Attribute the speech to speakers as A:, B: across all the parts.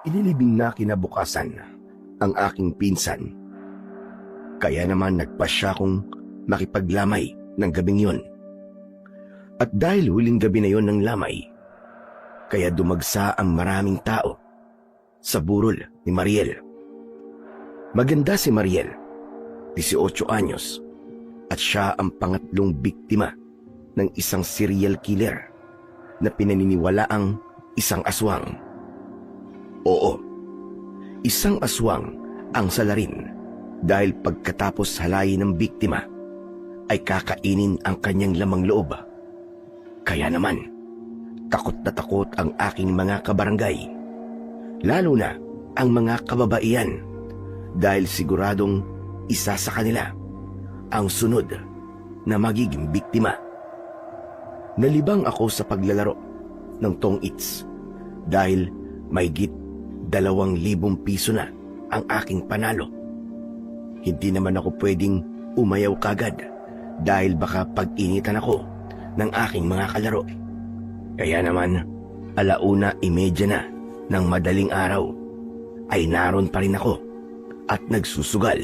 A: Inilibing na kinabukasan ang aking pinsan. Kaya naman nagpasya kong makipaglamay ng gabing yon. At dahil huling gabi na yon ng lamay, kaya dumagsa ang maraming tao sa burol ni Mariel. Maganda si Mariel, 18 anyos, at siya ang pangatlong biktima ng isang serial killer na pinaniniwalaang isang aswang. Oo, isang aswang ang salarin dahil pagkatapos halayin ng biktima ay kakainin ang kanyang lamang loob. Kaya naman, takot na takot ang aking mga kabarangay, lalo na ang mga kababaihan dahil siguradong isa sa kanila ang sunod na magiging biktima. Nalibang ako sa paglalaro ng tong its dahil mahigit 2,000 piso na ang aking panalo. Hindi naman ako pwedeng umayaw kagad dahil baka pag-initan ako ng aking mga kalaro. Kaya naman, 1:30 na ng madaling araw ay naroon pa rin ako at nagsusugal.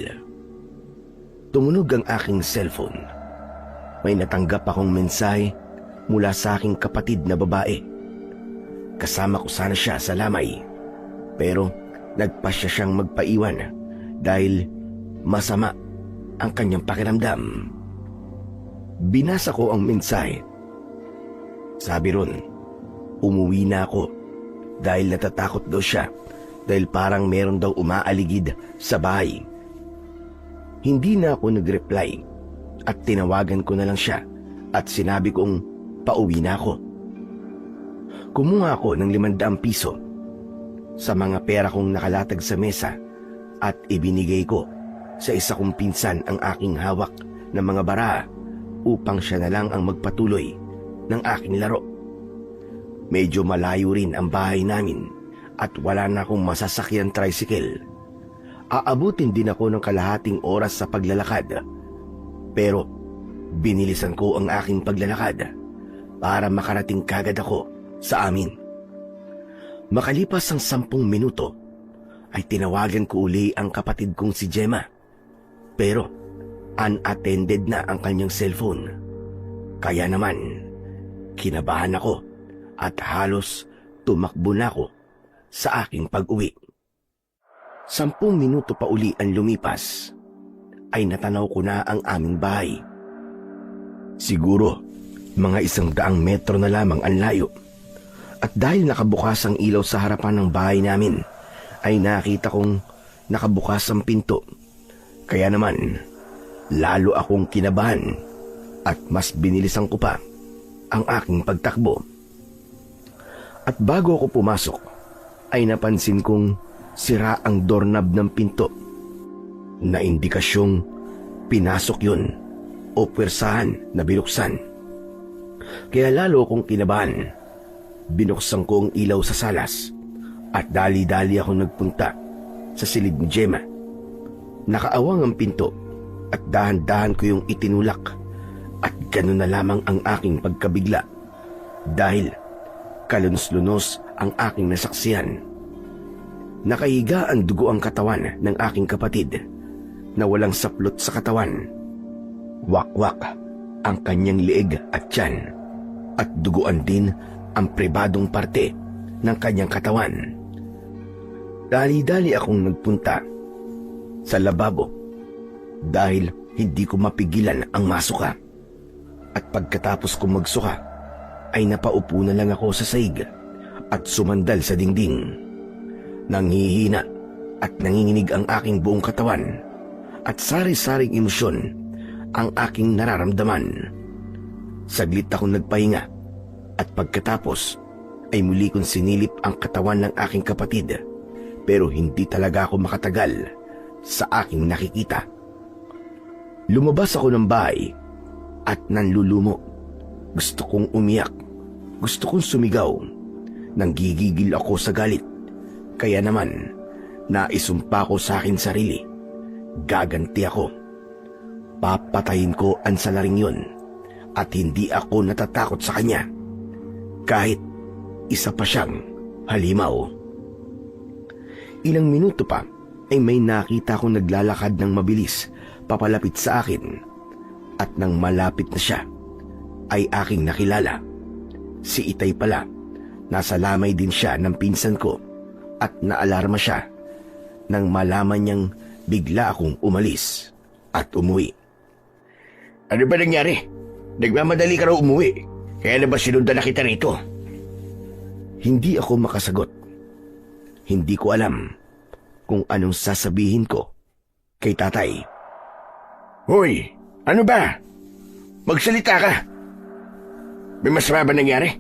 A: Tumunog ang aking cellphone. May natanggap akong mensahe mula sa aking kapatid na babae. Kasama ko sana siya sa lamay, pero nagpasya siyang magpaiwan dahil masama ang kanyang pakiramdam. Binasa ko ang mensahe. Sabi ron, umuwi na ako dahil natatakot daw siya dahil parang meron daw umaaligid sa bahay. Hindi na ako nag-reply at tinawagan ko na lang siya at sinabi kong pauwi na ako. Kumuha ako ng 500 piso sa mga pera kong nakalatag sa mesa at ibinigay ko sa isa kong pinsan ang aking hawak ng mga bara upang siya na lang ang magpatuloy ng aking laro. Medyo malayo rin ang bahay namin at wala na akong masasakyan tricycle. Aabutin din ako ng kalahating oras sa paglalakad. Pero binilisan ko ang aking paglalakad para makarating kagad ako sa amin. Makalipas ang 10 minuto ay tinawagan ko uli ang kapatid kong si Gemma. Pero unattended na ang kanyang cellphone. Kaya naman, kinabahan ako at halos tumakbo na ako sa aking pag-uwi. 10 minuto pa uli ang lumipas ay natanaw ko na ang aming bahay. Siguro mga 100 metro na lamang ang layo. At dahil nakabukas ang ilaw sa harapan ng bahay namin, ay nakita kong nakabukas ang pinto. Kaya naman, lalo akong kinabahan at mas binilisan ko pa ang aking pagtakbo. At bago ako pumasok, ay napansin kong sira ang doorknob ng pinto na indikasyong pinasok yun o pwersahan na binuksan. Kaya lalo akong kinabahan. Binuksan ko ang ilaw sa salas at dali-dali akong nagpunta sa silid ni Gemma. Nakaawang ang pinto at dahan-dahan ko yung itinulak at gano'n na lamang ang aking pagkabigla dahil kalunos-lunos ang aking nasaksihan. Nakahiga ang dugo ang katawan ng aking kapatid na walang saplot sa katawan. Wakwak ang kanyang liig at tiyan at duguan din ang pribadong parte ng kanyang katawan. Dali-dali akong nagpunta sa lababo dahil hindi ko mapigilan ang masuka. At pagkatapos kong magsuka, ay napaupo na lang ako sa sahig at sumandal sa dingding. Nanghihina at nanginginig ang aking buong katawan at sari-saring emosyon ang aking nararamdaman. Saglit akong nagpahinga at pagkatapos ay muli kong sinilip ang katawan ng aking kapatid, pero hindi talaga ako makatagal sa aking nakikita. Lumabas ako ng bahay at nanlulumo. Gusto kong umiyak. Gusto kong sumigaw. Nanggigigil ako sa galit. Kaya naman, naisumpa ko sa akin sarili. Gaganti ako. Papatayin ko ang salaring yun at hindi ako natatakot sa kanya. Kahit isa pa siyang halimaw. Ilang minuto pa ay may nakita akong naglalakad ng mabilis papalapit sa akin at nang malapit na siya ay aking nakilala. Si Itay pala. Nasa lamay din siya ng pinsan ko at naalarma siya nang malaman niyang bigla akong umalis at umuwi. Ano ba nangyari? Nagmamadali ka raw umuwi. Kaya na ba sinundan na kita rito? Hindi ako makasagot. Hindi ko alam kung anong sasabihin ko kay tatay. Hoy, ano ba? Magsalita ka. May masama ba nangyari?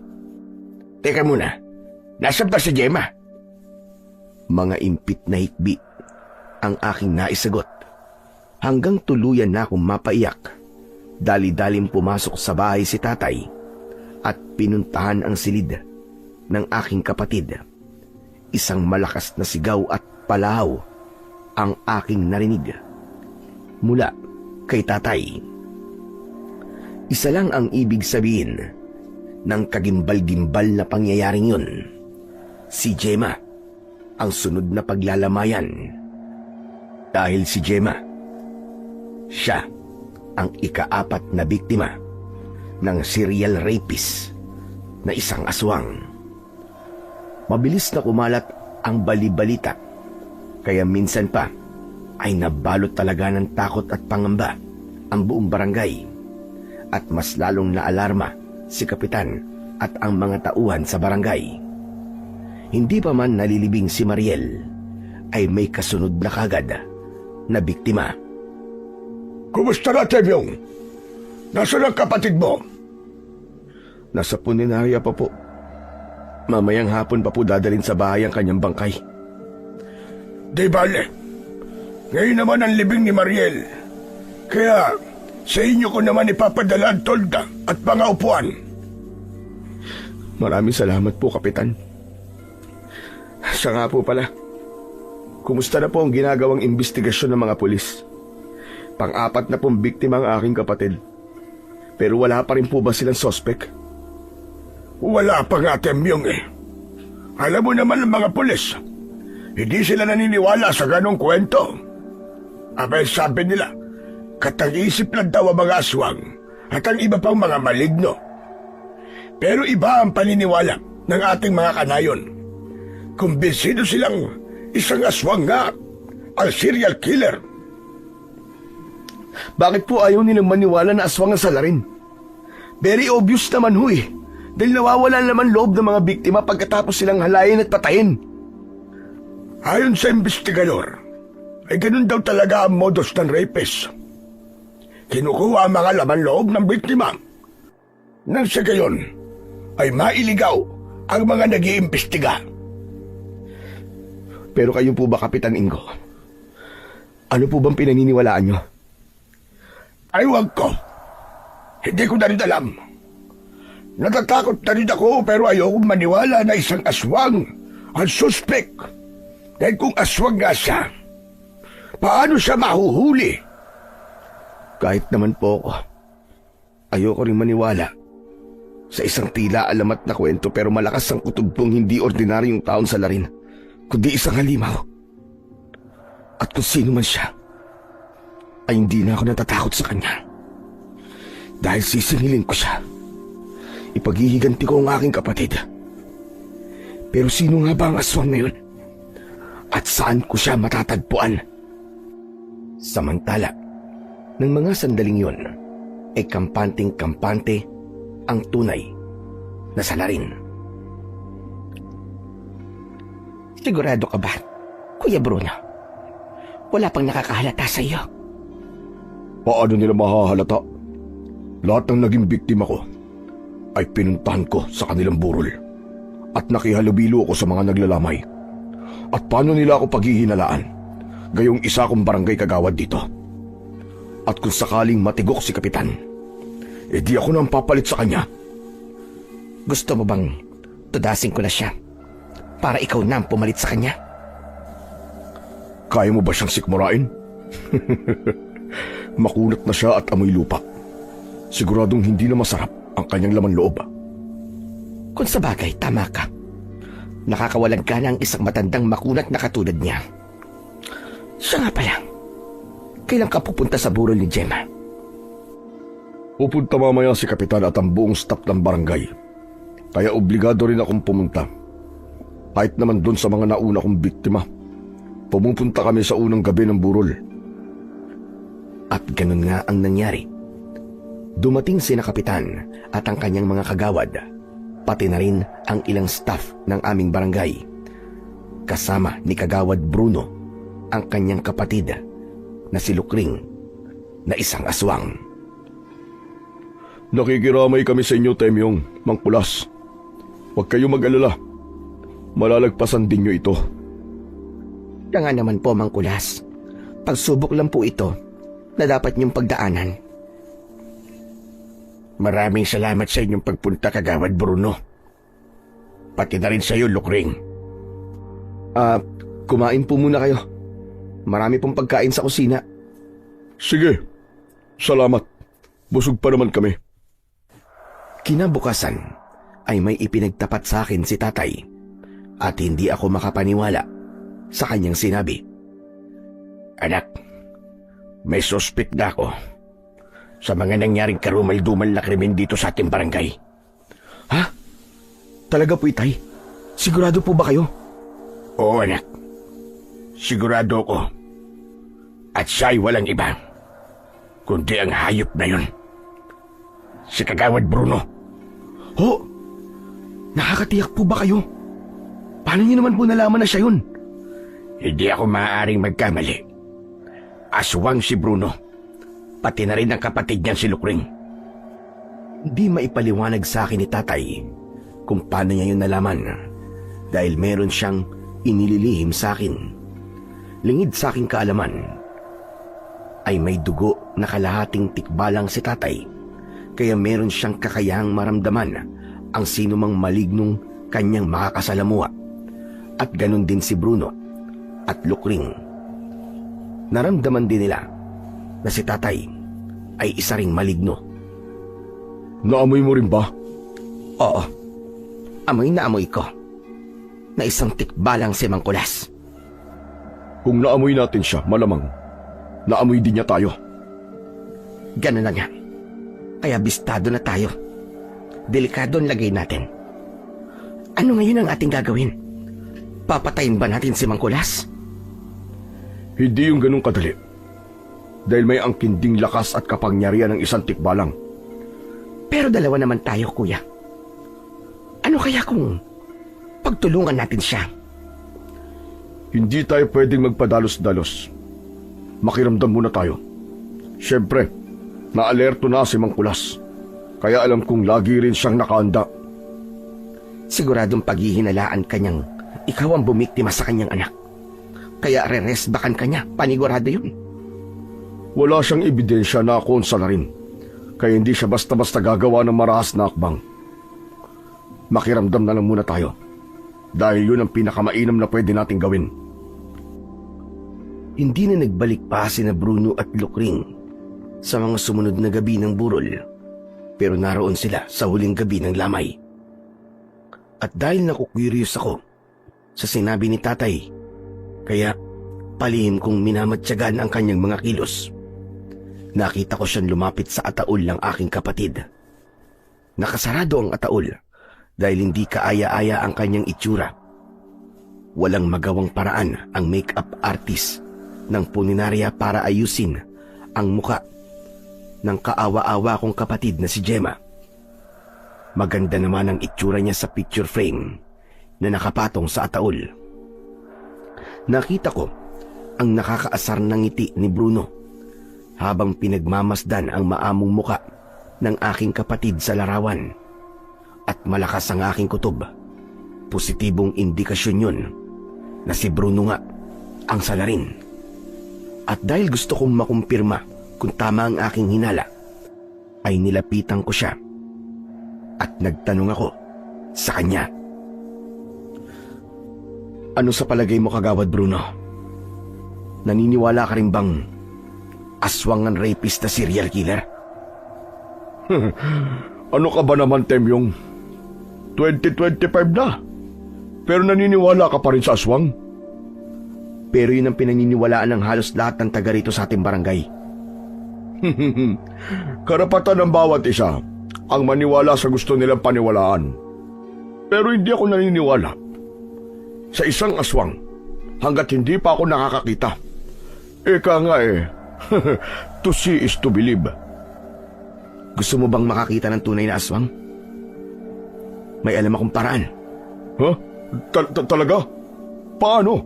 A: Teka muna, nasaan ba si Gemma? Mga impit na hikbi ang aking naisagot hanggang tuluyan na akong mapaiyak. Dali-dalim pumasok sa bahay si tatay at pinuntahan ang silid ng aking kapatid. Isang malakas na sigaw at palahaw ang aking narinig mula kay tatay. Isa lang ang ibig sabihin ng kagimbal-gimbal na pangyayaring yun. Si Gemma ang sunod na paglalamayan. Dahil si Gemma, siya ang ika-4 na biktima ng serial rapist na isang aswang. Mabilis na kumalat ang balibalita, kaya minsan pa ay nabalot talaga ng takot at pangamba ang buong barangay at mas lalong naalarma si Kapitan at ang mga tauhan sa barangay. Hindi pa man nalilibing si Mariel, ay may kasunod na kagad na biktima. Kumusta na, Temyong? Nasaan ang kapatid mo? Nasa puninarya pa po. Mamayang hapon pa po dadalhin sa bahay ang kanyang bangkay. Di bale. Ngayon naman ang libing ni Mariel. Kaya sa inyo ko naman ipapadala ang tolda at mga upuan. Maraming salamat po, Kapitan. Siya nga po pala. Kumusta na po ang ginagawang investigasyon ng mga pulis? Pang-4 na pong biktima ang aking kapatid. Pero wala pa rin po ba silang sospek? Wala pa nga, Temyong eh. Alam mo naman ang mga pulis, hindi sila naniniwala sa ganong kwento. Abay sabi nila, katang-isip lang daw ang mga aswang at ang iba pang mga maligno. Pero iba ang paniniwala ng ating mga kanayon. Kumbinsido silang isang aswang nga ang serial killer. Bakit po ayaw nilang maniwala na aswang ang salarin? Very obvious naman ho eh. Dahil nawawalan naman loob ng mga biktima pagkatapos silang halayin at patayin. Ayon sa investigador, ay ganun daw talaga ang modus ng rapist. Kinukuha ang mga laman loob ng biktima. Nang sa gayon, ay mailigaw ang mga nag-iimbestiga. Pero kayo po ba, Kapitan Ingo? Ano po bang pinaniniwalaan nyo? Ay, wag ko. Hindi ko na rin alam. Natatakot na rin ako pero ayokong maniwala na isang aswang ang suspect. Dahil kung aswang nga siya, paano siya mahuhuli? Kahit naman po ako, ayoko rin maniwala sa isang tila alamat na kwento pero malakas ang kutubong hindi ordinaryong taon sa larin, kundi isang halimaw. At kung sino man siya, ay hindi na ako natatakot sa kanya. Dahil sisingilin ko siya. Ipaghihiganti ko ang aking kapatid. Pero sino nga ba ang aswang na yun? At saan ko siya matatagpuan? Samantala, ng mga sandaling yun, ay kampanteng-kampante ang tunay na salarin. Sigurado ka ba, Kuya Bruno? Wala pang nakakahalata sa iyo. Paano nila mahahalata? Lahat ng naging biktima ko ay pinuntahan ko sa kanilang burol at nakihalubilo ako sa mga naglalamay. At paano nila ako paghihinalaan? Gayong isa akong barangay kagawad dito. At kung sakaling matigok si Kapitan, di ako nang papalit sa kanya. Gusto mo bang tudasin ko na siya para ikaw na ang pumalit sa kanya? Kaya mo ba siyang sikmurain? Makunat na siya at amoy lupa. Siguradong hindi na masarap ang kanyang laman loob. Kung sa bagay, tama ka. nakakawalang gana ang isang matandang makunat na katulad niya. Siya nga pala, kailan ka pupunta sa burol ni Gemma?
B: Pupunta mamaya si Kapitan at ang buong staff ng barangay. Kaya obligado rin akong pumunta. Kahit naman doon sa mga nauna kong biktima. Pumupunta kami sa unang gabi ng burol.
A: At ganun nga ang nangyari. Dumating sina Kapitan at ang kanyang mga kagawad, pati na rin ang ilang staff ng aming barangay. Kasama ni Kagawad Bruno, ang kanyang kapatid na si Lukring, na isang aswang.
B: Nakikiramay kami sa inyo, Temyong, Mangkulas. Huwag kayo mag-alala. Malalagpasan din nyo ito.
A: Kaya nga naman po, Mangkulas. Pagsubok lang po ito na dapat niyong pagdaanan. Maraming salamat sa inyong pagpunta, Kagawad Bruno. Pati na rin sa iyo, Lukring. Kumain po muna kayo. Marami pong pagkain sa kusina.
B: Sige, salamat. Busog pa naman kami.
A: Kinabukasan ay may ipinagtapat sa akin si tatay at hindi ako makapaniwala sa kanyang sinabi. Anak, may suspect na ako sa mga nangyaring karumal-dumal na krimen dito sa ating barangay. Ha? Talaga po, itay? Sigurado po ba kayo? Oo, anak. Sigurado ko. At siya'y walang iba, kundi ang hayop na yun. Si Kagawad Bruno. Ho? Nakakatiyak po ba kayo? Paano niyo naman po nalaman na siya yun? Hindi ako maaaring magkamali. Aswang si Bruno. Pati na rin ang kapatid niyan si Lukring. Di maipaliwanag sa akin ni tatay kung paano niya yun nalaman dahil meron siyang inililihim sa akin. Lingid sa aking kaalaman ay may dugo na kalahating tikbalang si tatay, kaya meron siyang kakayahang maramdaman ang sinumang malignong kanyang makakasalamuha. At ganun din si Bruno at Lukring. Naramdaman din nila na si tatay ay isa ring maligno.
B: Naamoy mo rin ba?
A: Oo, amoy na amoy ko na isang tikbalang si Mangkulas.
B: Kung naamoy natin siya, malamang naamoy din niya tayo.
A: Ganun na nga. Kaya bistado na tayo. Delikado ang lagay natin. Ano ngayon ang ating gagawin? Papatayin ba natin si Mangkulas?
B: Hindi yung ganun kadali. Dahil may angkinding lakas at kapangyarihan ng isang tikbalang.
A: Pero dalawa naman tayo, kuya. Ano kaya kung pagtulungan natin siya?
B: Hindi tayo pwedeng magpadalos-dalos. Makiramdam muna tayo. Siyempre, naalerto na si Mangkulas. Kaya alam kong lagi rin siyang nakaanda.
A: Siguradong paghihinalaan kanyang ikaw ang bumiktima sa kanyang anak. Kaya re-resbakan kanya, panigurado yun.
B: Wala siyang ebidensya na konsa na rin. Kaya hindi siya basta-basta gagawa ng marahas na akbang. Makiramdam na lang muna tayo. Dahil yun ang pinakamainam na pwede nating gawin.
A: Hindi na nagbalik pa sina Bruno at Lukring sa mga sumunod na gabi ng burol, pero naroon sila sa huling gabi ng lamay. At dahil naku-curious ako sa sinabi ni tatay, kaya palihim kong minamatyagan ang kanyang mga kilos. Nakita ko siyang lumapit sa ataol ng aking kapatid. Nakasarado ang ataol dahil hindi kaaya-aya ang kanyang itsura. Walang magawang paraan ang make-up artist ng puninarya para ayusin ang muka ng kaawa-awa kong kapatid na si Gemma. Maganda naman ang itsura niya sa picture frame na nakapatong sa ataol. Nakita ko ang nakakaasar na ngiti ni Bruno habang pinagmamasdan ang maamong muka ng aking kapatid sa larawan. At malakas ang aking kutob. Positibong indikasyon yun na si Bruno nga ang salarin. At dahil gusto kong makumpirma kung tama ang aking hinala, ay nilapitan ko siya at nagtanong ako sa kanya. Ano sa palagay mo, Kagawad Bruno? Naniniwala ka rin bang aswangan rapist na serial killer?
B: Ano ka ba naman, Temyong? 2025 na. Pero naniniwala ka pa rin sa aswang?
A: Pero yun ang pinaniniwalaan ng halos lahat ng taga rito sa ating barangay.
B: Karapatan ng bawat isa ang maniwala sa gusto nilang paniwalaan. Pero hindi ako naniniwala sa isang aswang hanggat hindi pa ako nakakakita. Eka nga to see is to believe.
A: Gusto mo bang makakita ng tunay na aswang? May alam akong paraan.
B: Huh? Talaga? Paano?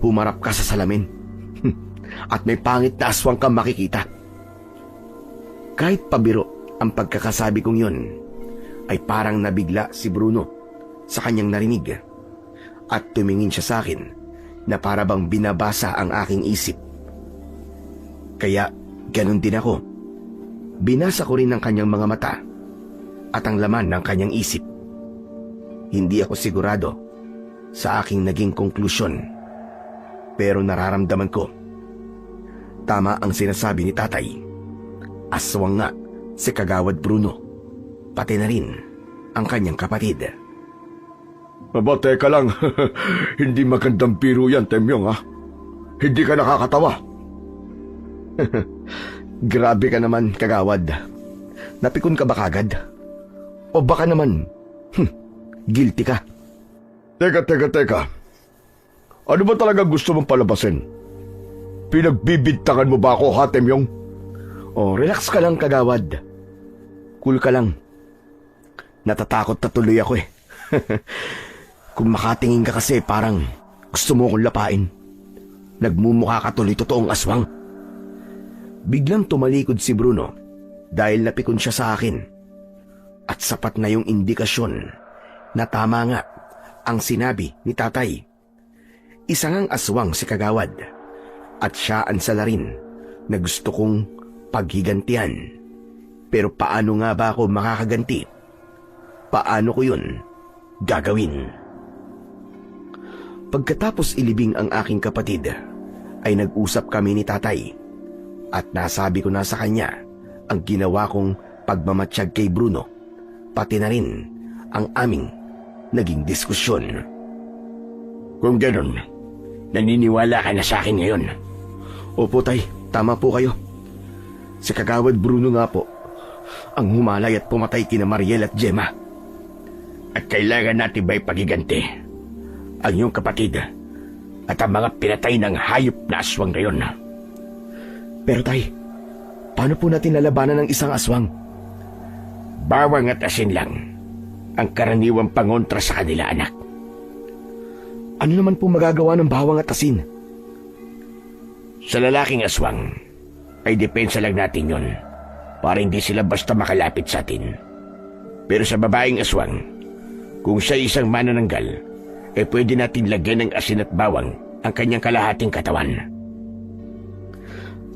A: Humarap ka sa salamin. At may pangit na aswang kang makikita. Kahit pabiro ang pagkakasabi kong yun, ay parang nabigla si Bruno sa kanyang narinig. At tumingin siya sa akin na para bang binabasa ang aking isip. Kaya ganun din ako. Binasa ko rin ang kanyang mga mata at ang laman ng kanyang isip. Hindi ako sigurado sa aking naging konklusyon, pero nararamdaman ko tama ang sinasabi ni tatay. Aswang nga si Kagawad Bruno, pati na rin ang kanyang kapatid.
B: Aba, teka lang. Hindi magandang biro yan, Temyong, ha? Hindi ka nakakatawa.
A: Grabe ka naman, Kagawad. Napikon ka ba kagad? O baka naman, guilty ka?
B: Teka. Ano ba talaga gusto mong palabasin? Pinagbibintangan mo ba ako, ha, Temyong?
A: O, relax ka lang, Kagawad. Cool ka lang. Natatakot na tuloy ako eh. Kung makatingin ka kasi parang gusto mo akong lapain. Nagmumukha ka tuloy totoong aswang. Biglang tumalikod si Bruno dahil napikon siya sa akin. At sapat na yung indikasyon na tama nga ang sinabi ni tatay. Isa ngang aswang si Kagawad at siya ang salarin na gusto kong paghigantihan. Pero paano nga ba ako makakaganti? Paano ko yun gagawin? Pagkatapos ilibing ang aking kapatid, ay nag-usap kami ni tatay at nasabi ko na sa kanya ang ginawa kong pagmamatsyag kay Bruno, pati na rin ang aming naging diskusyon.
B: Kung ganun, naniniwala ka na sa akin ngayon?
A: Opo tay, tama po kayo. Si Kagawad Bruno nga po ang humalay at pumatay kina Mariel at Gemma.
B: At kailangan natin ba'y pagiganti ang iyong kapatid at ang mga pinatay ng hayop na aswang na yun?
A: Pero tay, paano po natin lalabanan ng isang aswang?
B: Bawang at asin lang ang karaniwang pangontra sa kanila, anak.
A: Ano naman po magagawa ng bawang at asin?
B: Sa lalaking aswang, ay depensa lang natin yon para hindi sila basta makalapit sa atin. Pero sa babaeng aswang, kung siya isang manananggal, pwede natin lagyan ng asin at bawang ang kanyang kalahating katawan.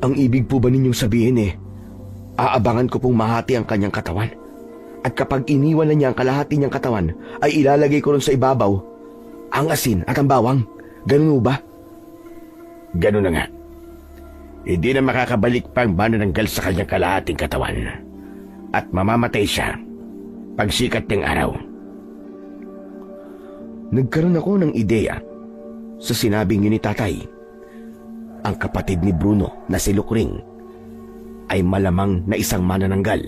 A: Ang ibig po ba ninyong sabihin aabangan ko pong mahati ang kanyang katawan? At kapag iniwan na niya ang kalahati niyang katawan, ay ilalagay ko ron sa ibabaw ang asin at ang bawang? Ganun ba?
B: Ganun na nga. Hindi na makakabalik pa ang manananggal sa kanyang kalahating katawan at mamamatay siya pagsikat ng araw.
A: Nagkaroon ako ng ideya sa sinabing yun ni tatay. Ang kapatid ni Bruno na si Lukring ay malamang na isang manananggal.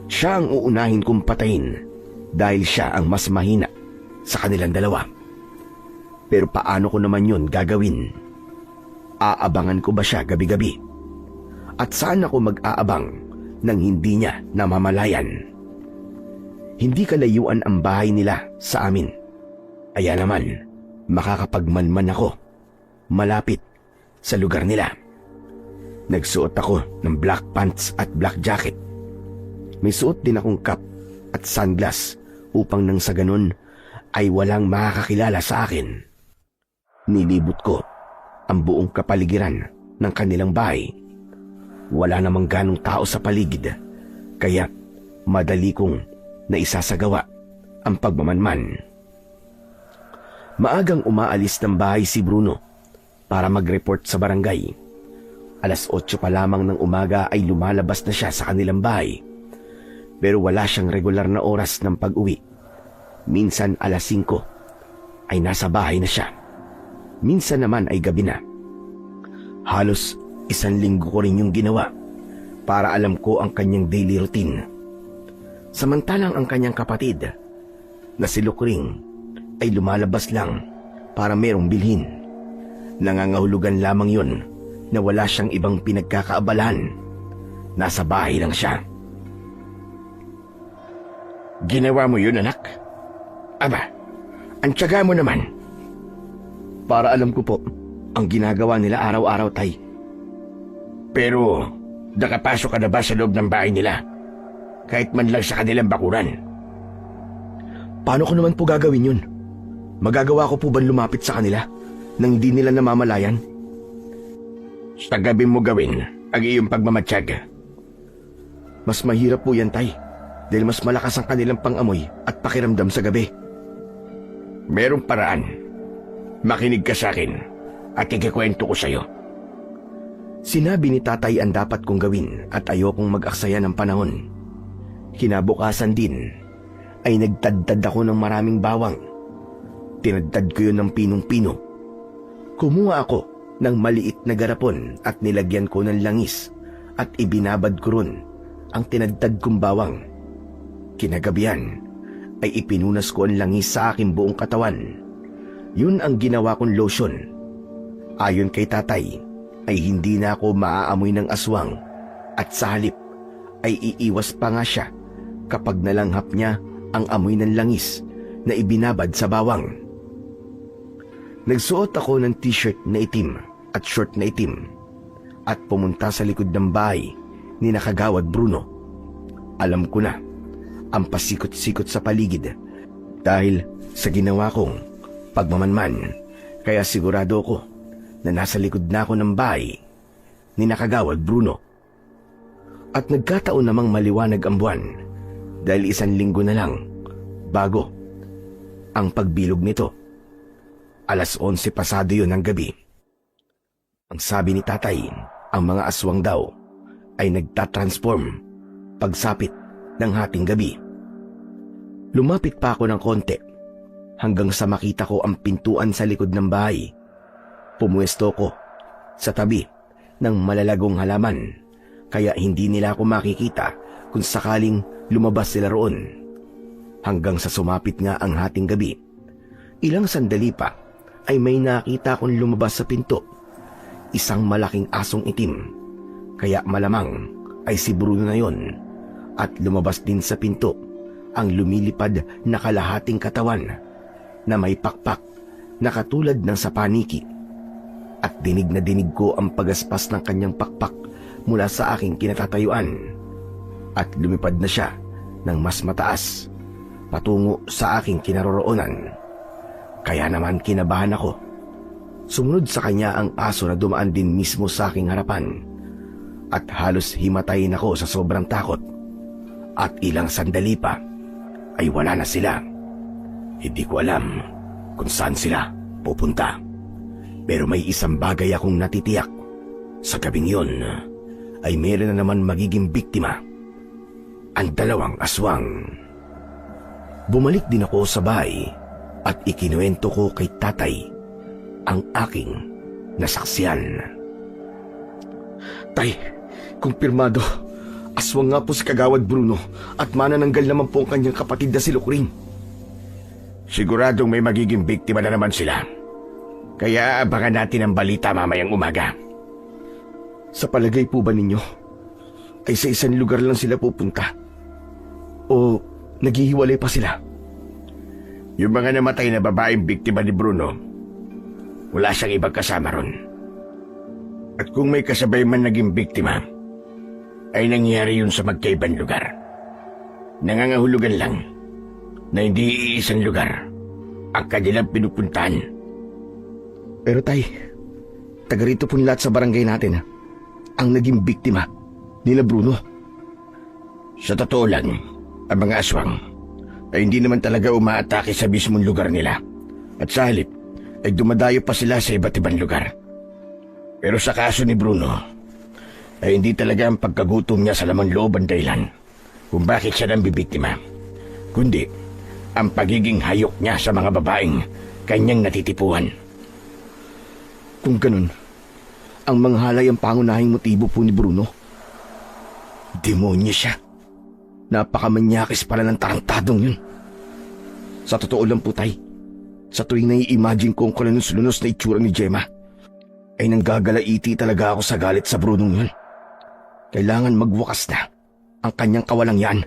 A: Siya ang uunahin kong patayin dahil siya ang mas mahina sa kanilang dalawa. Pero paano ko naman yun gagawin? Aabangan ko ba siya gabi-gabi? At saan ako mag-aabang nang hindi niya namamalayan? Hindi kalayuan ang bahay nila sa amin. Kaya naman, makakapagmanman ako malapit sa lugar nila. Nagsuot ako ng black pants at black jacket. May suot din akong cap at sunglass upang nang sa ganun ay walang makakakilala sa akin. Nilibot ko ang buong kapaligiran ng kanilang bahay. Wala namang ganong tao sa paligid, kaya madali kong naisasagawa ang pagmamanman. Maagang umaalis ng bahay si Bruno para mag-report sa barangay. 8:00 pa lamang ng umaga ay lumalabas na siya sa kanilang bahay. Pero wala siyang regular na oras ng pag-uwi. Minsan alas 5 ay nasa bahay na siya. Minsan naman ay gabi na. Halos 1 linggo ko rin yung ginawa para alam ko ang kanyang daily routine. Samantalang ang kanyang kapatid na si Lukring ay lumalabas lang para merong bilhin. Nangangahulugan lamang yon na wala siyang ibang pinagkakaabalahan. Nasa bahay lang siya. Ginawa mo yun, anak? Aba, ang tiyaga mo naman. Para alam ko po ang ginagawa nila araw-araw, tay. Pero nakapasok ka na ba sa loob ng bahay nila? Kahit man lang sa kanilang bakuran. Paano ko naman po gagawin yun? Magagawa ko po ba lumapit sa kanila nang hindi nila namamalayan? Sa gabi mo gawin ang iyong pagmamatsyag. Mas mahirap po yan, tay. Dahil mas malakas ang kanilang pangamoy at pakiramdam sa gabi. Merong paraan. Makinig ka sa akin at ikikwento ko sa'yo. Sinabi ni tatay ang dapat kong gawin at ayokong mag-aksaya ng panahon. Kinabukasan din ay nagtadtad ako ng maraming bawang. Tinadtad ko yun ng pinong-pino. Kumuha ako ng maliit na garapon at nilagyan ko ng langis at ibinabad ko ron ang tinadtad kong bawang. Kinagabihan ay ipinunas ko ang langis sa aking buong katawan. Yun ang ginawa kong lotion. Ayon kay tatay, ay hindi na ako maaamoy ng aswang at sa halip ay iiwas pa nga siya kapag nalanghap niya ang amoy ng langis na ibinabad sa bawang. Nagsuot ako ng t-shirt na itim at short na itim at pumunta sa likod ng bahay ni Nakagawad Bruno. Alam ko na ang pasikot-sikot sa paligid dahil sa ginawa kong pagmamanman, kaya sigurado ko na nasa likod na ako ng bahay ni Nakagawad Bruno. At nagkataon namang maliwanag ang buwan dahil 1 linggo na lang bago ang pagbilog nito. 11:00 pasado yun ng gabi. Ang sabi ni tatay, ang mga aswang daw ay nagtatransform pagsapit ng hating gabi. Lumapit pa ako ng konti hanggang sa makita ko ang pintuan sa likod ng bahay. Pumuesto ko sa tabi ng malalagong halaman kaya hindi nila ako makikita kung sakaling lumabas sila roon. Hanggang sa sumapit nga ang hating gabi. Ilang sandali pa ay may nakita akong lumabas sa pinto. Isang malaking asong itim. Kaya malamang ay si Bruno na yon. At lumabas din sa pinto ang lumilipad na kalahating katawan na may pakpak na katulad ng sa paniki. At dinig na dinig ko ang pagaspas ng kanyang pakpak mula sa aking kinatatayuan. At lumipad na siya ng mas mataas patungo sa aking kinaroroonan. Kaya naman kinabahan ako. Sumunod sa kanya ang aso na dumaan din mismo sa aking harapan. At halos himatayin ako sa sobrang takot. At ilang sandali pa ay wala na sila. Hindi ko alam kung saan sila pupunta. Pero may isang bagay akong natitiyak. Sa gabing yun ay meron na naman magiging biktima. Ang 2 aswang. Bumalik din ako sa bahay at ikinuwento ko kay tatay ang aking nasaksiyan. Tay, kumpirmado. Aswang nga po si Kagawad Bruno at manananggal naman po ang kanyang kapatid na si Lukring. Siguradong may magiging biktima na naman sila. Kaya abangan natin ang balita mamayang umaga. Sa palagay po ba ninyo ay sa isang lugar lang sila pupunta? O naghihiwalay pa sila? Yung mga namatay na babaeng biktima ni Bruno, wala siyang ibang kasama ron. At kung may kasabay man naging biktima, ay nangyari yun sa magkaibang lugar. Nangangahulugan lang na hindi iisang lugar ang kanilang pinupuntahan. Pero tay, taga rito po lahat sa barangay natin ang naging biktima nila Bruno. Sa totoo lang, ang mga aswang ay hindi naman talaga umaatake sa mismong lugar nila. At sa halip ay dumadayo pa sila sa iba't ibang lugar. Pero sa kaso ni Bruno, ay hindi talaga ang pagkagutom niya sa lamang loob ang dahilan kung bakit siya nang bibiktima. Kundi ang pagiging hayok niya sa mga babaeng kanyang natitipuhan.
B: Kung ganun, ang manghalay ang pangunahing motibo po ni Bruno.
A: Demonyo siya.
B: Napakamanyakis pala ng tarantadong yun. Sa totoo lang po, Tay, sa tuwing nai-imagine ko ang kalanos-lunos na itsura ni Gemma, ay nanggagalaiti talaga ako sa galit sa Brunong yun. Kailangan magwakas na ang kanyang kawalangyaan.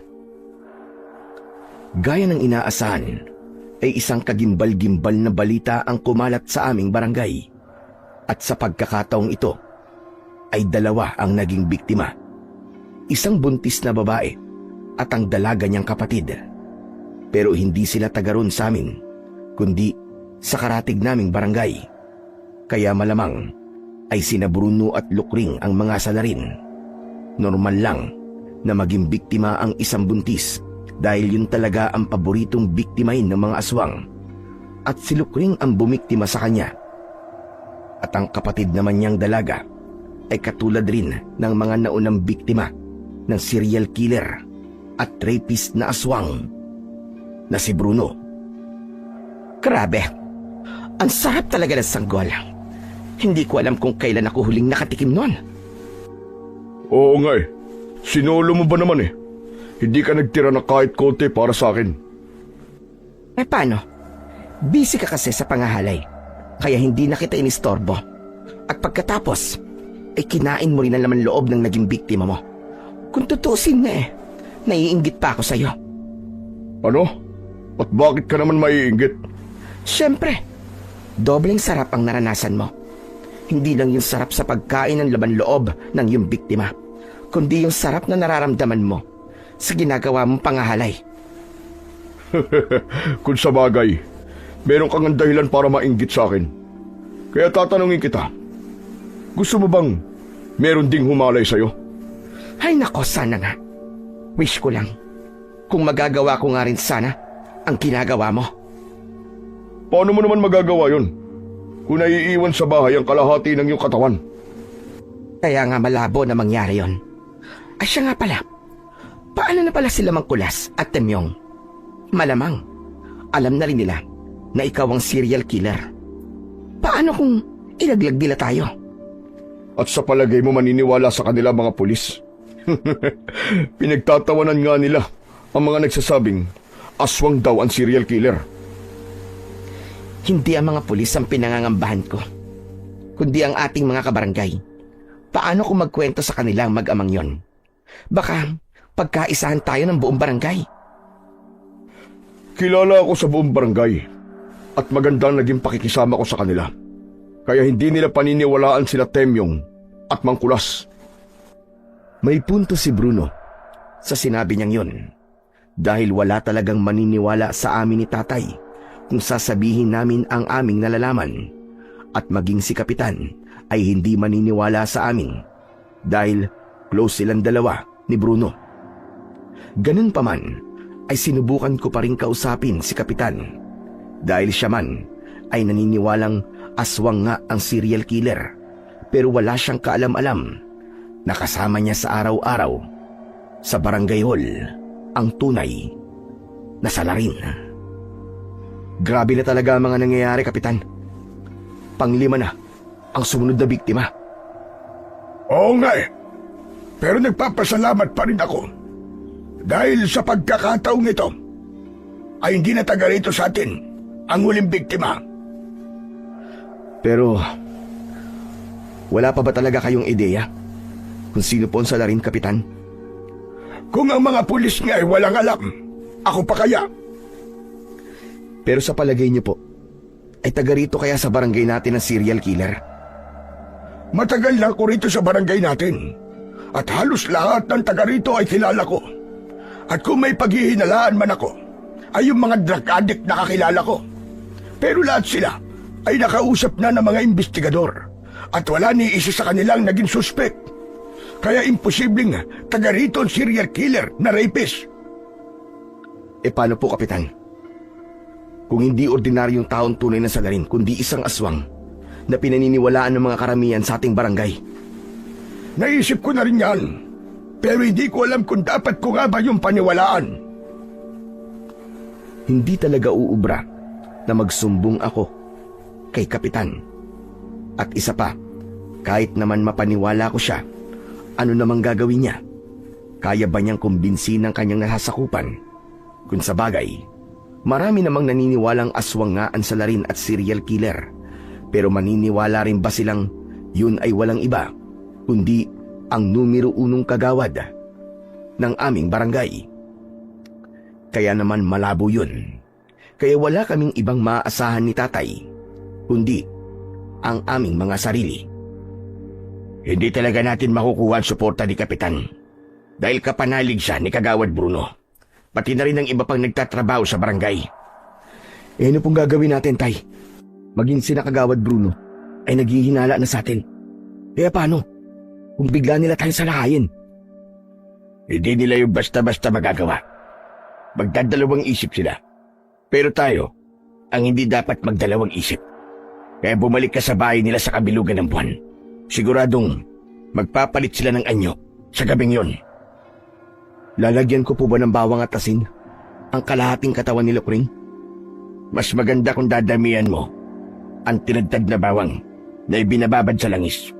A: Gaya ng inaasahan, ay isang kagimbal-gimbal na balita ang kumalat sa aming barangay. At sa pagkakataong ito, ay dalawa ang naging biktima. Isang buntis na babae at ang dalaga niyang kapatid. Pero hindi sila taga ron sa amin, kundi sa karatig naming barangay. Kaya malamang ay sina Bruno at Lukring ang mga salarin. Normal lang na maging biktima ang isang buntis dahil yun talaga ang paboritong biktimain ng mga aswang. At si Lukring ang bumiktima sa kanya. At ang kapatid naman niyang dalaga ay katulad rin ng mga naunang biktima ng serial killer at rapist na aswang na si Bruno. Grabe, ang sarap talaga ng sanggol. Hindi ko alam kung kailan ako huling nakatikim nun.
B: Oo nga eh. Sinolo mo ba naman eh? Hindi ka nagtira na kahit konti para sa akin.
A: Eh paano? Busy ka kasi sa pangahalay, kaya hindi na kita inistorbo. At pagkatapos, ay kinain mo rin ang laman loob ng naging biktima mo. Kung tutusin na naiinggit pa ako sa'yo.
B: Ano? At bakit ka naman maiinggit?
A: Siyempre, dobleng sarap ang naranasan mo. Hindi lang yung sarap sa pagkain ng laman loob ng iyong biktima, kundi yung sarap na nararamdaman mo sa ginagawa mong pangahalay.
B: Kung sa bagay, meron kang dahilan para mainggit sa akin. Kaya tatanungin kita, gusto mo bang meron ding humalay sa'yo?
A: Ay nako, sana nga. Wish ko lang. Kung magagawa ko nga rin sana ang ginagawa mo.
B: Paano mo naman magagawa yun? Kung naiiwan sa bahay ang kalahati ng iyong katawan.
A: Kaya nga malabo na mangyari yon. Ay siya nga pala, paano na pala sila Mangkulas at Temyong? Malamang, alam na rin nila na ikaw ang serial killer. Paano kung ilaglag nila tayo?
B: At sa palagay mo maniniwala sa kanila mga pulis? Pinagtatawanan nga nila ang mga nagsasabing aswang daw ang serial killer.
A: Hindi ang mga pulis ang pinangangambahan ko, kundi ang ating mga kabarangay. Paano kung magkwento sa kanila ang mag-amang yon? Baka pagkaisahan tayo ng buong barangay.
B: Kilala ako sa buong barangay at magandang naging pakikisama ko sa kanila. Kaya hindi nila paniniwalaan sila Temyong at Mangkulas.
A: May punto si Bruno sa sinabi niyang yon. Dahil wala talagang maniniwala sa amin ni tatay kung sasabihin namin ang aming nalalaman. At maging si Kapitan ay hindi maniniwala sa amin dahil close silang dalawa ni Bruno. Ganun pa man ay sinubukan ko pa rin kausapin si Kapitan dahil siya man ay naniniwalang aswang nga ang serial killer, pero wala siyang kaalam-alam na kasama niya sa araw-araw sa barangay hall ang tunay na salarin. Grabe na talaga ang mga nangyayari, Kapitan. Panglima na ang sumunod na biktima.
C: Oo nga eh. Pero nagpapasalamat pa rin ako. Dahil sa pagkakataong ito, ay hindi na taga rito sa atin ang huling biktima.
A: Pero, wala pa ba talaga kayong ideya kung sino po ang salarin, Kapitan?
C: Kung ang mga pulis nga ay walang alam, ako pa kaya?
A: Pero sa palagay niyo po, ay taga rito kaya sa barangay natin ang serial killer?
C: Matagal na ako rito sa barangay natin. At halos lahat ng taga rito ay kilala ko. At kung may paghihinalaan man ako, ay yung mga drug addict na kakilala ko. Pero lahat sila ay nakausap na ng mga investigador. At wala ni isa sa kanilang naging suspect. Kaya imposibleng taga rito ang serial killer na rapist.
A: E paano po, Kapitan? Kung hindi ordinaryong taong tunay na salarin, kundi isang aswang na pinaniniwalaan ng mga karamihan sa ating barangay.
C: Naisip ko na rin yan. Pero hindi ko alam kung dapat ko nga ba yung paniwalaan.
A: hindi talaga uubra na magsumbong ako kay Kapitan. At isa pa, kahit naman mapaniwala ko siya, ano namang gagawin niya? Kaya ba niyang kumbinsin ng kanyang nasasakupan? Kung sa bagay, marami namang naniniwalang aswang nga ang salarin at serial killer. Pero maniniwala rin ba silang yun ay walang iba, kundi ang numero 1 kagawad ng aming barangay? Kaya naman malabo yun. Kaya wala kaming ibang maaasahan ni tatay, kundi ang aming mga sarili. Hindi talaga natin makukuha ang suporta ni Kapitan dahil kapanalig siya ni Kagawad Bruno, pati na rin ang iba pang nagtatrabaho sa barangay. Ano pong gagawin natin, tay? Maging sina Kagawad Bruno ay naghihinala na sa atin. Kaya paano kung bigla nila tayong salakayin? Hindi nila yung basta-basta magagawa. Magdadalawang isip sila. Pero tayo, ang hindi dapat magdalawang isip. Kaya bumalik ka sa bahay nila sa kabilugan ng buwan. Siguradong magpapalit sila ng anyo sa gabing yon. Lalagyan ko po ba ng bawang at asin ang kalahating katawan ni Lokring? Mas maganda kung dadamihan mo ang tinadtad na bawang na ibinababad sa langis.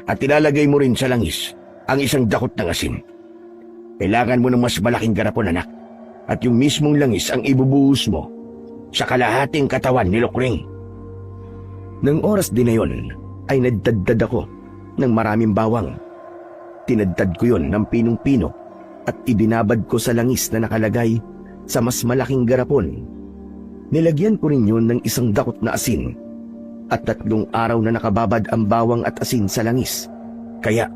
A: At ilalagay mo rin sa langis ang isang dakot ng asin. Kailangan mo ng mas malaking garapon, anak. At yung mismong langis ang ibubuhos mo sa kalahating katawan ni Lokring. Nang oras din na yon, ay nagdaddad ako ng maraming bawang. Tinadtad ko yon ng pinong-pino at ibinabad ko sa langis na nakalagay sa mas malaking garapon. Nilagyan ko rin yon ng isang dakot na asin at 3 araw na nakababad ang bawang at asin sa langis. Kaya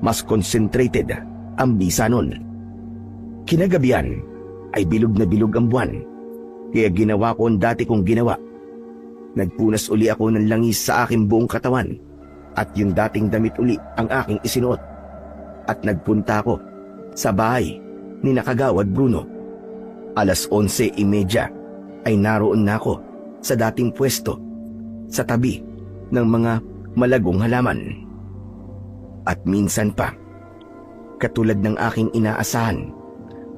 A: mas concentrated ang bisa nun. Kinagabihan ay bilog na bilog ang buwan, kaya ginawa ko ang dati kong ginawa. Nagpunas uli ako ng langis sa aking buong katawan at yung dating damit uli ang aking isinuot. At nagpunta ako sa bahay ni Kagawad Bruno. 11:30 ay naroon na ako sa dating pwesto sa tabi ng mga malagong halaman. At minsan pa, katulad ng aking inaasahan,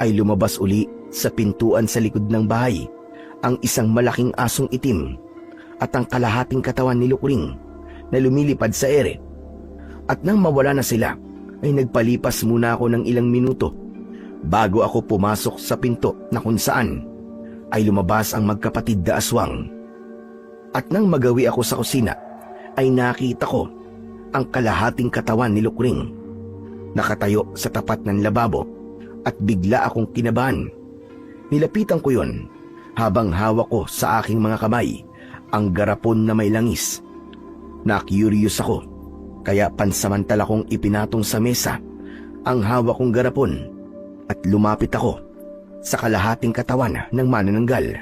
A: ay lumabas uli sa pintuan sa likod ng bahay ang isang malaking asong itim at ang kalahating katawan ni Lokring na lumilipad sa ere. At nang mawala na sila, ay nagpalipas muna ako ng ilang minuto bago ako pumasok sa pinto na kung saan ay lumabas ang magkapatid na aswang. At nang magawi ako sa kusina, ay nakita ko ang kalahating katawan ni Lokring nakatayo sa tapat ng lababo at bigla akong kinabahan. Nilapitan ko yon habang hawak ko sa aking mga kamay ang garapon na may langis. Na-curious ako, kaya pansamantala kong ipinatong sa mesa ang hawak kong garapon at lumapit ako sa kalahating katawan ng manananggal.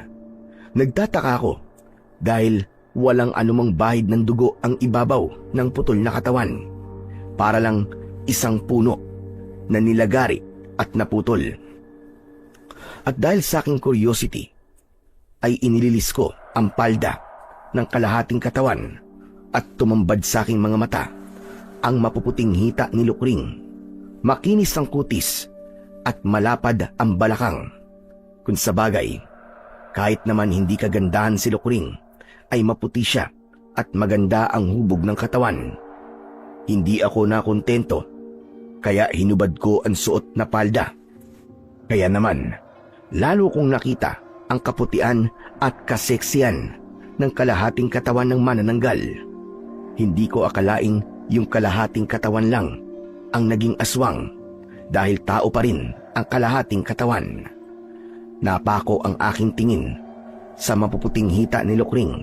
A: Nagtataka ako dahil walang anumang bahid ng dugo ang ibabaw ng putol na katawan. Para lang isang puno na nilagari at naputol. At dahil sa aking curiosity, ay inililis ko ang palda ng kalahating katawan at tumambad sa aking mga mata ang mapuputing hita ni Lokring. Makinis ang kutis at malapad ang balakang. Kung sa bagay, kahit naman hindi kagandahan si Lokring, ay maputi siya at maganda ang hubog ng katawan. Hindi ako nakontento, kaya hinubad ko ang suot na palda. Kaya naman, lalo kong nakita ang kaputian at kaseksiyan ng kalahating katawan ng manananggal. Hindi ko akalaing yung kalahating katawan lang ang naging aswang dahil tao pa rin ang kalahating katawan. Napako ang aking tingin sa mapuputing hita ni Lokring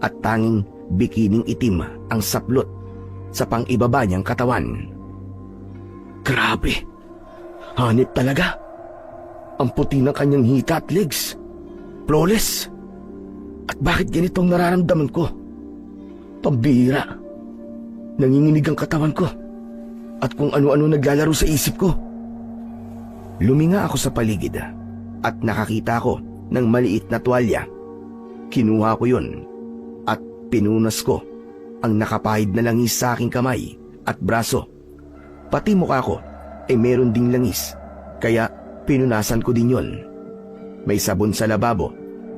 A: at tanging bikining itim ang saplot sa pang-ibaba niyang katawan. Grabe! Hanip talaga! Ang puti ng kanyang hita at legs. Flawless! At bakit ganitong nararamdaman ko? Pambira! Nanginginig ang katawan ko at kung ano-ano naglalaro sa isip ko. Luminga ako sa paligid at nakakita ko ng maliit na tuwalya. Kinuha ko yun at pinunas ko ang nakapahid na langis sa aking kamay at braso. Pati mukha ko ay meron ding langis, kaya pinunasan ko din yon. May sabon sa lababo,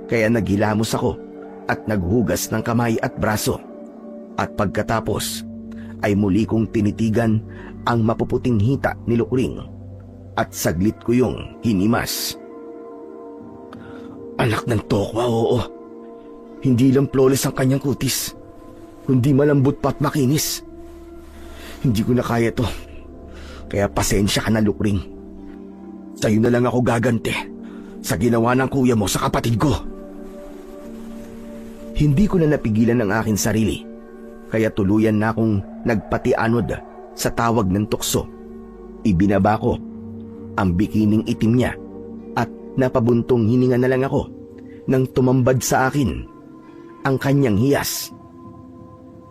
A: kaya naghilamos ako at naghugas ng kamay at braso. At pagkatapos ay muli kong tinitigan ang mapuputing hita ni Lukring at saglit ko yung hinimas. Anak ng tokwa, oo. Hindi lang flawless ang kanyang kutis, kundi malambot pa at makinis. Hindi ko na kaya to, kaya pasensya ka na, Lukring. Sa'yo na lang ako gagante sa ginawa ng kuya mo sa kapatid ko. Hindi ko na napigilan ang aking sarili, kaya tuluyan na akong nagpatianod sa tawag ng tukso. Ibinaba ko ang bikining itim niya at napabuntong hininga na lang ako nang tumambad sa akin ang kanyang hiyas.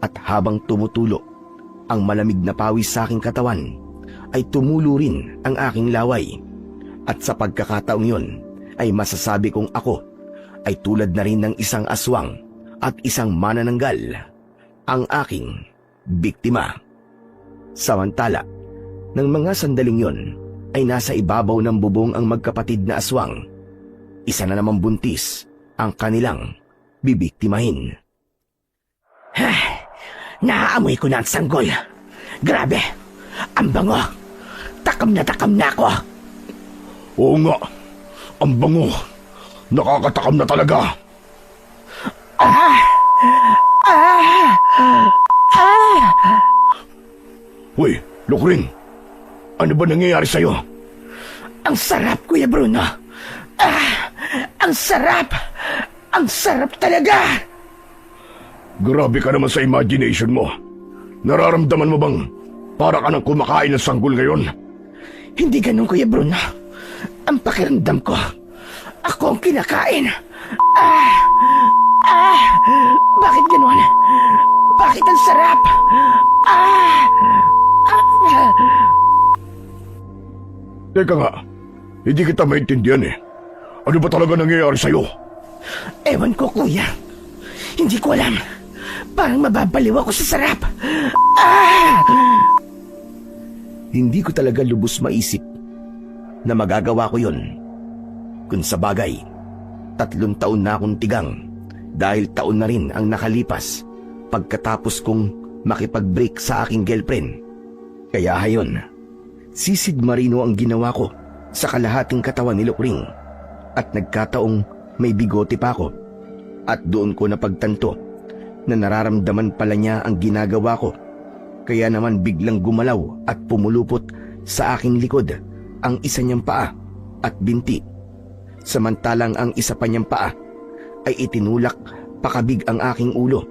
A: At habang tumutulo ang malamig na pawis sa aking katawan, ay tumulo rin ang aking laway. At sa pagkakataong yun, ay masasabi kong ako ay tulad na rin ng isang aswang at isang manananggal, ang aking biktima. Samantala, ng mga sandaling yon ay nasa ibabaw ng bubong ang magkapatid na aswang. Isa na namang buntis ang kanilang bibiktimahin. Naaamoy ko na ang sanggol. Grabe, ang bango. Takam na ako.
C: Oo nga, ang bango. Nakakatakam na talaga. Hoy, Lukring, ano ba nangyayari sa'yo?
A: Ang sarap, Kuya Bruno. Ang sarap. Ang sarap talaga.
C: Grabe ka naman sa imagination mo. Nararamdaman mo bang para ka nang kumakain ng sanggol ngayon?
A: Hindi ganun, Kuya Bruno. Ang pakiramdam ko, ako ang kinakain. Bakit ganun? Bakit ang sarap?
C: Teka nga, hindi kita maintindihan eh. Ano ba talaga nangyayari sa'yo?
A: Ewan ko, Kuya. Hindi ko alam. Parang mababaliw ako sa sarap. Hindi ko talaga lubos maisip na magagawa ko yun. Kung sa bagay, 3 taon na akong tigang dahil taon na rin ang nakalipas pagkatapos kong makipag-break sa aking girlfriend. Kaya hayon, sisid marino ang ginawa ko sa kalahating katawan ni Lukring at nagkataong may bigote pa ako. At doon ko napagtanto na nararamdaman pala niya ang ginagawa ko. Kaya naman biglang gumalaw at pumulupot sa aking likod ang isa niyang paa at binti. Samantalang ang isa pa niyang paa ay itinulak pakabig ang aking ulo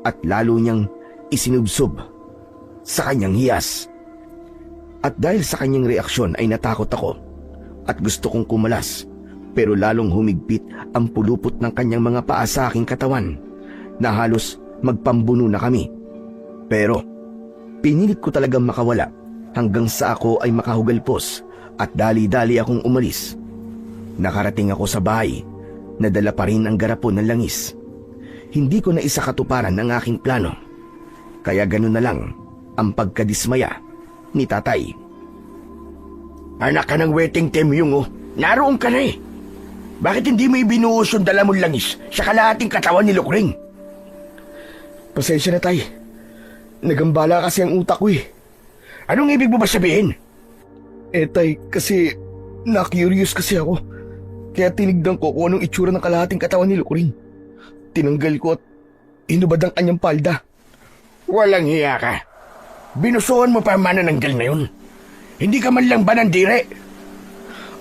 A: at lalo niyang isinubsob sa kanyang hiyas. At dahil sa kanyang reaksyon ay natakot ako at gusto kong kumalas, pero lalong humigpit ang pulupot ng kanyang mga paa sa aking katawan na halos magpambuno na kami. Pero pinilit ko talagang makawala hanggang sa ako ay makahugalpos at dali-dali akong umalis. Nakarating ako sa bahay, nadala pa rin ang garapon ng langis. Hindi ko na isa katuparan ang aking plano. Kaya ganun na lang ang pagkadismaya ni tatay.
C: Anak ka ng waiting team yung naroon ka na eh. Bakit hindi mo ibinuhos yung dala mong langis sa kalahating katawan ni Lukring?
B: Pasensya na, tay. Nagambala kasi ang utak ko eh.
C: Anong ibig mo ba sabihin?
B: Tay, kasi na-curious kasi ako. Kaya tinignan ko kung anong itsura ng kalahating katawan ni Lukring. Tinanggal ko at inubad ang kanyang palda.
C: Walang hiya ka. Binusuhan mo pa ang manananggal na yun. Hindi ka man lang ba nandire?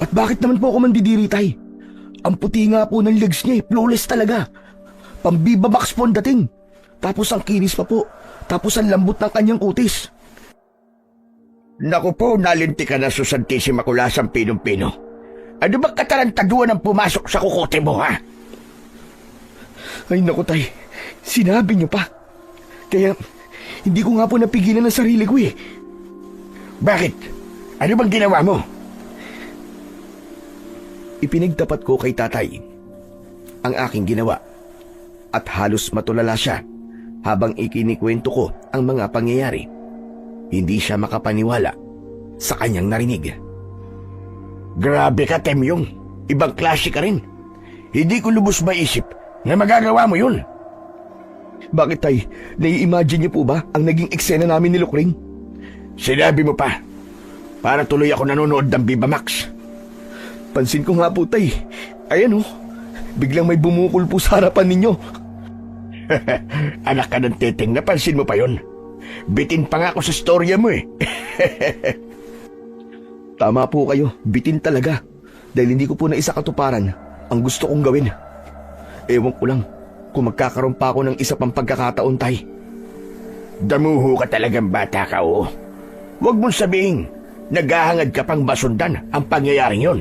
B: At bakit naman po ako mandidiri, tay? Ang puti nga po ng legs niya eh, flawless talaga. Pambibabaks po ang dating. Tapos ang kinis pa po. Tapos ang lambot ng kanyang kutis.
C: Naku po, nalinti ka na sa Santissima Kulasang Pinong-Pino. Ano bang katarantaduan ang pumasok sa kukote mo, ha?
B: Ay naku, tay. Sinabi niyo pa. Kaya hindi ko nga po napigilan ang sarili ko eh.
C: Bakit? Ano bang ginawa mo?
A: Ipinagtapat ko kay tatay ang aking ginawa at halos matulala siya habang ikinikwento ko ang mga pangyayari. Hindi siya makapaniwala sa kanyang narinig.
C: Grabe ka, Temyong.
A: ibang klase ka rin. Hindi ko lubos maisip na magagawa mo yun.
B: Bakit, Tay? Nai-imagine niyo po ba ang naging eksena namin ni Lukring?
A: Sinabi mo pa, para tuloy ako nanonood ng Viva Max.
B: Pansin ko nga po, Tay. Ayan oh, biglang may bumukol po sa harapan ninyo.
A: Anak ka ng teteng, napansin mo pa yon? Bitin pa nga ako sa storya mo eh.
B: Tama po kayo, bitin talaga. Dahil hindi ko po naisa katuparan ang gusto kong gawin. Ewan ko lang kung magkakaroon pa ako ng isa pang pagkakataon, Tay.
A: Damuho ka talagang bata ka, oo. Huwag mong sabihin, naghahangad ka pang masundan ang pangyayaring yon.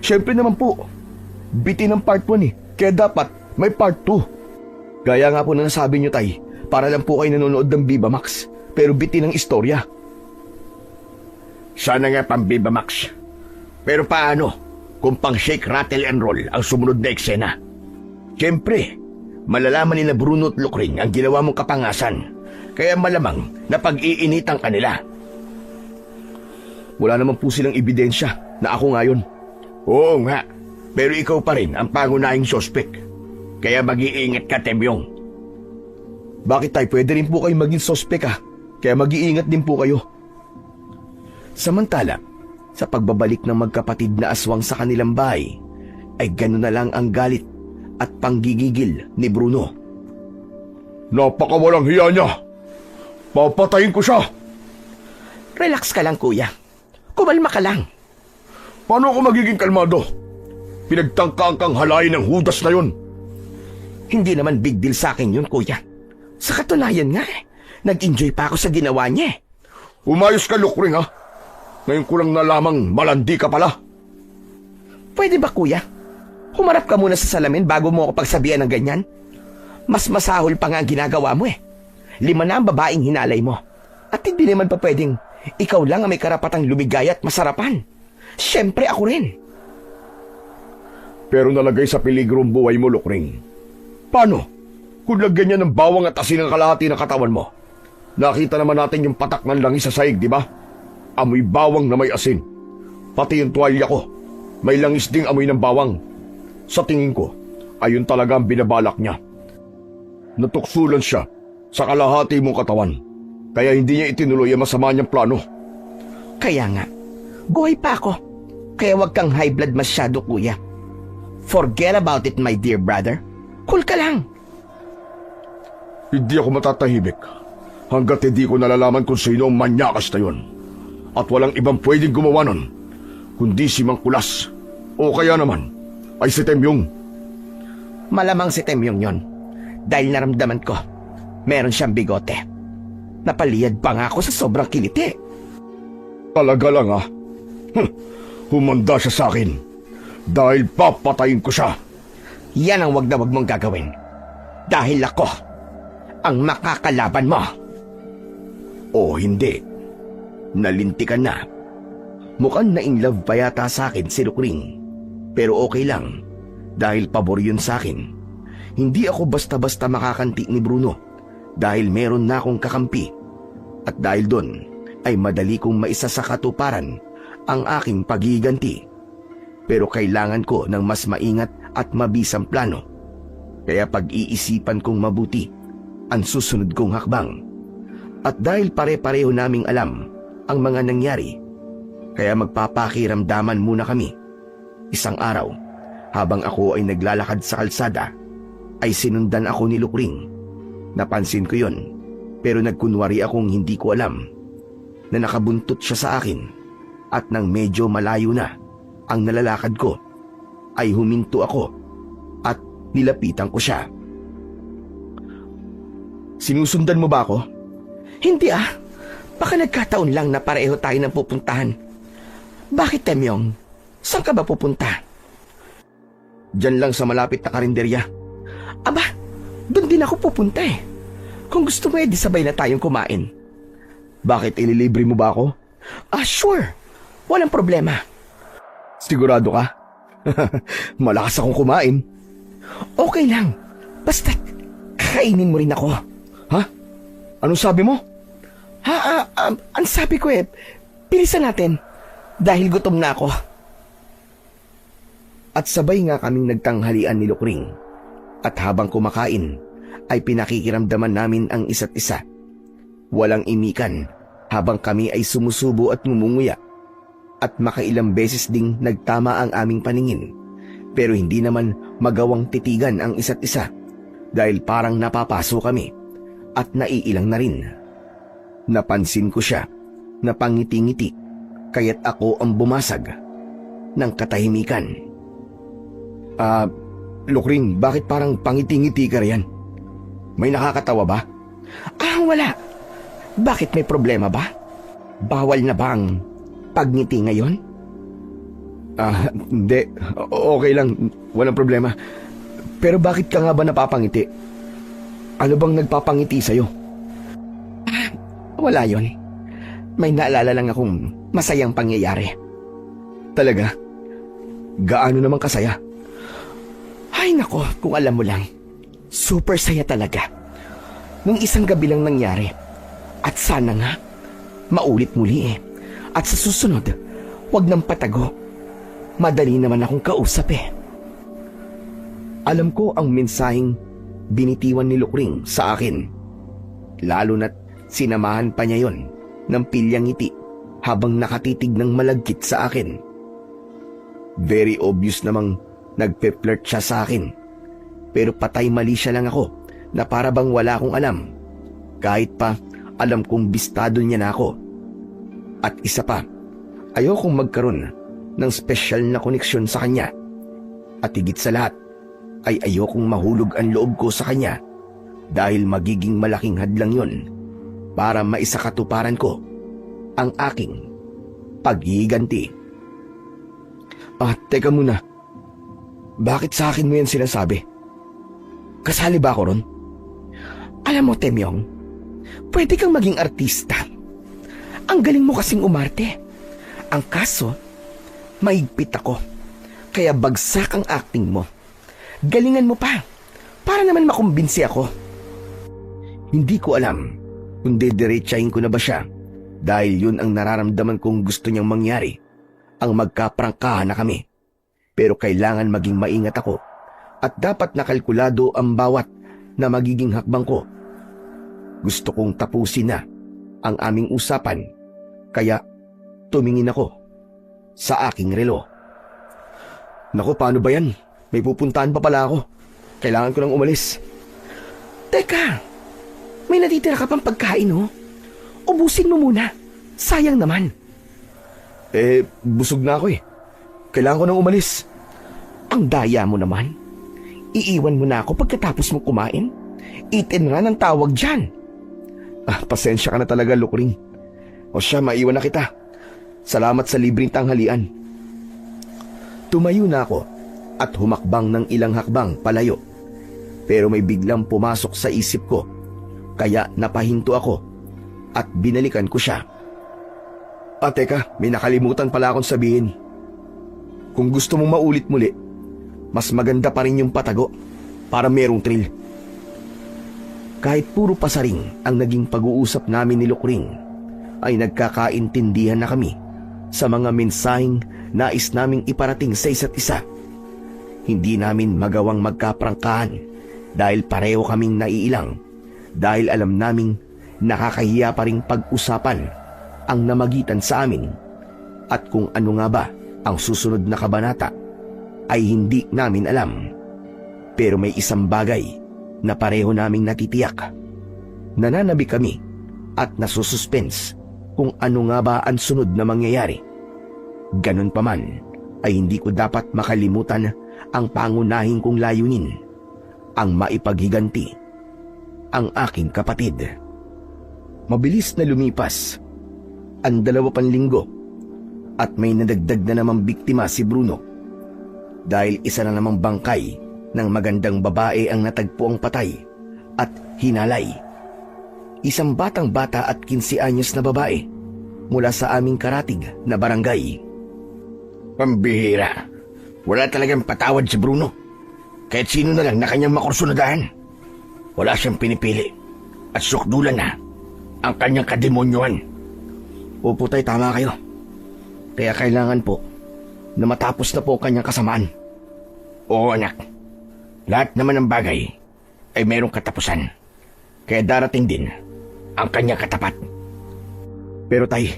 B: Siyempre naman po, bitin ang part 1 eh, kaya dapat may part 2. Gaya nga po na nasabi nyo, Tay, para lang po kayo nanonood ng Viva Max, pero bitin ang istorya.
A: Sana nga pang Viva Max. Pero paano kung pang shake, rattle and roll ang sumunod na eksena? Siyempre, malalaman ni na Bruno at Lukring ang ginawa mong kapangasan, kaya malamang na pag-iinitan kanila.
B: Wala naman po silang ebidensya na ako ngayon.
A: Oo nga, pero ikaw pa rin ang pangunahing sospek. Kaya mag-iingat ka, Temyong.
B: Bakit, Tay? Pwede rin po kayo maging sospek kaya mag-iingat din po kayo. Samantala, sa pagbabalik ng magkapatid na aswang sa kanilang bahay, ay gano'n na lang ang galit at panggigigil ni Bruno.
C: Napakawalang hiya niya. Papatayin ko siya.
A: Relax ka lang, kuya. Kumalma ka lang.
C: Paano ako magiging kalmado? Pinagtangkaan kang halayin ng hudas na yun.
A: Hindi naman big deal sa akin yun, kuya. Sa katunayan nga nag-enjoy pa ako sa ginawa niya.
C: Umayos ka, Lukring, ha? Ngayon ko lang nalamang malandi ka pala.
A: Pwede ba, kuya? Humarap ka muna sa salamin bago mo ako pagsabihan ng ganyan. Mas masahol pa nga ang ginagawa mo eh. 5 na ang babaeng hinalay mo. At hindi naman pa pwedeng ikaw lang ang may karapatang lumigaya at masarapan. Siyempre ako rin.
C: Pero nalagay sa peligro ang buhay mo, Lukring. Paano? Kung lagyan niya ng bawang at asin ang kalahati ng katawan mo. Nakita naman natin yung patak ng langis sa saig, di ba? Amoy bawang na may asin. Pati yung tuwalya ko, may langis ding amoy ng bawang. Sa tingin ko, ayun talaga ang binabalak niya. Natuksulan siya sa kalahati mong katawan. Kaya hindi niya itinuloy ang masama niyang plano.
A: Kaya nga, buhay pa ako. Kaya wag kang high blood masyado, kuya. Forget about it, my dear brother. Cool ka lang.
C: Hindi ako matatahimik hanggat hindi ko nalalaman kung sino ang manyakas na yun. At walang ibang pwedeng gumawa nun, kundi si Mang Kulas. O kaya naman, ay si Temyong.
A: Malamang si Temyong yon. Dahil naramdaman ko, meron siyang bigote. Napaliyad pa nga ako sa sobrang kiliti.
C: Talaga lang ha? Humanda siya sa akin. Dahil papatayin ko siya.
A: Yan ang wag na wag mong gagawin. Dahil ako ang makakalaban mo.
B: O hindi. Nalintikan na. Mukhang na-inlove pa yata sa akin si Lukring. Pero okay lang. Dahil pabor yun sa akin. Hindi ako basta-basta makakanti ni Bruno. Dahil meron na akong kakampi. At dahil doon ay madali kong maisa sa katuparan ang aking pagiganti. Pero kailangan ko ng mas maingat at mabisang plano. Kaya pag-iisipan kong mabuti ang susunod kong hakbang. At dahil pare-pareho naming alam ang mga nangyari, kaya magpapakiramdaman muna kami. Isang araw, habang ako ay naglalakad sa kalsada, ay sinundan ako ni Lukring. Napansin ko yon, pero nagkunwari akong hindi ko alam na nakabuntot siya sa akin. At nang medyo malayo na ang nalalakad ko, ay huminto ako at nilapitan ko siya. Sinusundan mo ba ako?
A: Hindi Baka nagkataon lang na pareho tayo ng pupuntahan. Bakit, Temyong? Saan ka ba pupunta?
B: Diyan lang sa malapit na karinderya.
A: Aba, doon din ako pupunta eh. Kung gusto mo di sabay na tayong kumain.
B: Bakit, ililibre mo ba ako?
A: Sure. Walang problema.
B: Sigurado ka? Malakas akong kumain.
A: Okay lang. Basta kainin mo rin ako.
B: Ha? Anong sabi mo?
A: Ang sabi ko bilisan natin. Dahil gutom na ako. At sabay nga kaming nagtanghalian ni Lukring. At habang kumakain, ay pinakikiramdaman namin ang isa't isa. Walang imikan habang kami ay sumusubo at ngumunguya. At makailang beses ding nagtama ang aming paningin. Pero hindi naman magawang titigan ang isa't isa dahil parang napapaso kami at naiilang na rin. Napansin ko siya na pangiti-ngiti kaya't ako ang bumasag ng katahimikan.
B: Lukring, bakit parang pangiti-ngiti ka riyan? May nakakatawa ba?
A: Wala. Bakit may problema ba? Bawal na ba ang pagngiti ngayon?
B: Hindi. Okay lang. Walang problema. Pero bakit ka nga ba napapangiti? Ano bang nagpapangiti sa'yo?
A: Wala yon. May naalala lang akong masayang pangyayari.
B: Talaga? Gaano naman kasaya?
A: Ay nako, kung alam mo lang. Super saya talaga. Nung isang gabi lang nangyari. At sana nga, maulit muli eh. At sa susunod, wag nang patago. Madali naman akong kausap eh. Alam ko ang mensaheng binitiwan ni Lukring sa akin. Lalo na't sinamahan pa niya yon ng pilyang ngiti habang nakatitig ng malagkit sa akin. Very obvious namang nagpe-flirt siya sa akin. Pero patay mali siya lang ako na para bang wala akong alam. Kahit pa alam kong bistado niya na ako. At isa pa, ayokong magkaroon ng special na koneksyon sa kanya. At higit sa lahat, ay ayokong mahulog ang loob ko sa kanya dahil magiging malaking hadlang yon para maisakatuparan ko ang aking paghihiganti.
B: Teka muna. Bakit sa akin mo yan sinasabi? Kasali ba ako ron?
A: Alam mo, Temyong, pwede kang maging artista. Ang galing mo kasing umarte. Ang kaso, maigpit ako. Kaya bagsak ang acting mo. Galingan mo pa, para naman makumbinsi ako. Hindi ko alam kung dediretsahin ko na ba siya dahil yun ang nararamdaman kong gusto niyang mangyari, ang magkaprangkahan na kami. Pero kailangan maging maingat ako at dapat nakalkulado ang bawat na magiging hakbang ko. Gusto kong tapusin na ang aming usapan kaya tumingin ako sa aking relo.
B: Naku, paano ba yan? May pupuntahan pa pala ako. Kailangan ko nang umalis.
A: Teka, may natitira ka pang pagkain oh. Ubusin mo muna. Sayang naman.
B: Busog na ako eh. Kailangan ko nang umalis.
A: Ang daya mo naman. Iiwan mo na ako pagkatapos mo kumain. Eat and run ang tawag dyan.
B: Pasensya ka na talaga, Lukring. O siya, maiwan na kita. Salamat sa libreng tanghalian.
A: Tumayo na ako at humakbang ng ilang hakbang palayo. Pero may biglang pumasok sa isip ko. Kaya napahinto ako at binalikan ko siya.
B: Teka, may nakalimutan pala akong sabihin. Kung gusto mong maulit muli, mas maganda pa rin yung patago para merong thrill.
A: Kahit puro pasaring ang naging pag-uusap namin ni Lukring, ay nagkakaintindihan na kami sa mga mensaheng nais naming iparating sa isa't isa. Hindi namin magawang magkaprangkahan dahil pareho kaming naiilang, dahil alam naming nakakahiya pa ring pag-usapan ang namagitan sa amin at kung ano nga ba ang susunod na kabanata ay hindi namin alam. Pero may isang bagay na pareho naming natitiyak. Nananabi kami at nasususpense kung ano nga ba ang sunod na mangyayari. Ganun pa man ay hindi ko dapat makalimutan ang pangunahing kong layunin, ang maipaghiganti ang aking kapatid. Mabilis na lumipas ang 2 linggo at may nadagdag na namang biktima si Bruno dahil isa na namang bangkay ng magandang babae ang natagpo ang patay at hinalay. Isang batang-bata at 15 anyos na babae mula sa aming karatig na barangay.
C: Pambihira. Wala talagang patawad si Bruno. Kahit sino na lang na kanyang makursunadahan. Wala siyang pinipili. At sukdulan na ang kanyang kademonyohan.
A: Opo tay, tama kayo. Kaya kailangan po na matapos na po ang kanyang kasamaan. Oo anak, lahat naman ng bagay ay mayroong katapusan. Kaya darating din ang kanyang katapat. Pero tay,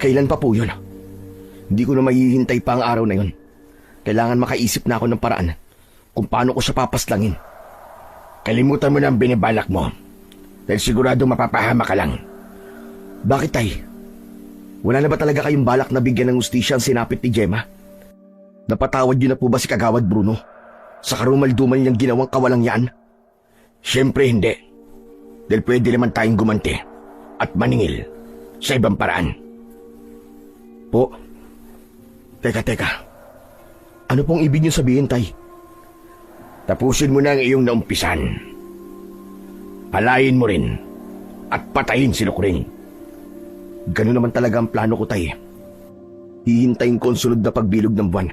A: kailan pa po yun? Hindi ko na mahihintay pa ang araw na yun. Kailangan makaisip na ako ng paraan kung paano ko siya papaslangin. Kalimutan mo na ang binibalak mo. Dahil sigurado mapapahama ka lang. Bakit tay? Wala na ba talaga kayong balak na bigyan ng hustisya ang sinapit ni Gemma? Napatawad niyo na po ba si Kagawad Bruno sa karumaldumal niyang ginawang kawalang yan? Siyempre hindi. Dahil pwede naman tayong gumanti at maningil sa ibang paraan. Po, teka. Ano pong ibig niyo sabihin, tay? Tapusin mo na ang iyong naumpisan. Alayin mo rin at patayin si Lukring. Ganun naman talaga ang plano ko, tay. Hihintayin ko ang sunod na pagbilog ng buwan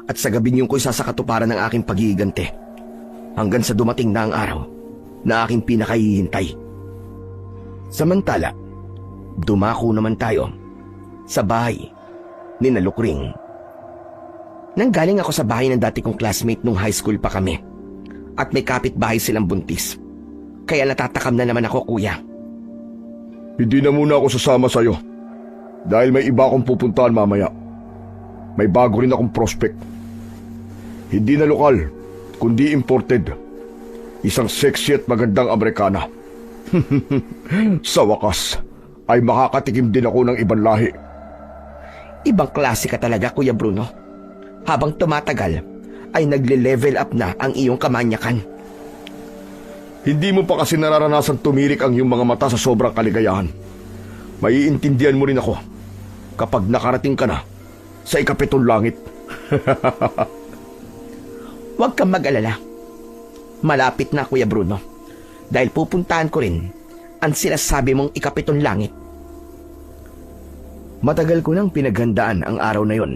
A: at sa gabi niyong ko isasakatuparan ng aking pagigigante hanggang sa dumating na ang araw na aking pinakahihintay. Samantala, dumako naman tayo sa bahay ni Lukring. Nanggaling ako sa bahay ng dati kong classmate nung high school pa kami at may kapitbahay silang buntis. Kaya natatakam na naman ako, kuya.
B: Hindi na muna ako sasama sa'yo dahil may iba akong pupuntahan mamaya. May bago rin akong prospect. Hindi na lokal, kundi imported. Isang sexy at magandang Amerikana. Sa wakas, ay makakatikim din ako ng ibang lahi.
A: Ibang klase ka talaga, Kuya Bruno. Habang tumatagal, ay nagle-level up na ang iyong kamanyakan.
B: Hindi mo pa kasi nararanasan tumirik ang iyong mga mata sa sobrang kaligayahan. Maiintindihan mo rin ako kapag nakarating ka na sa ikapitong langit.
A: Huwag kang mag-alala. Malapit na, Kuya Bruno. Dahil pupuntahan ko rin ang sinasabi mong ikapitong langit. Matagal ko nang pinaghandaan ang araw na yon.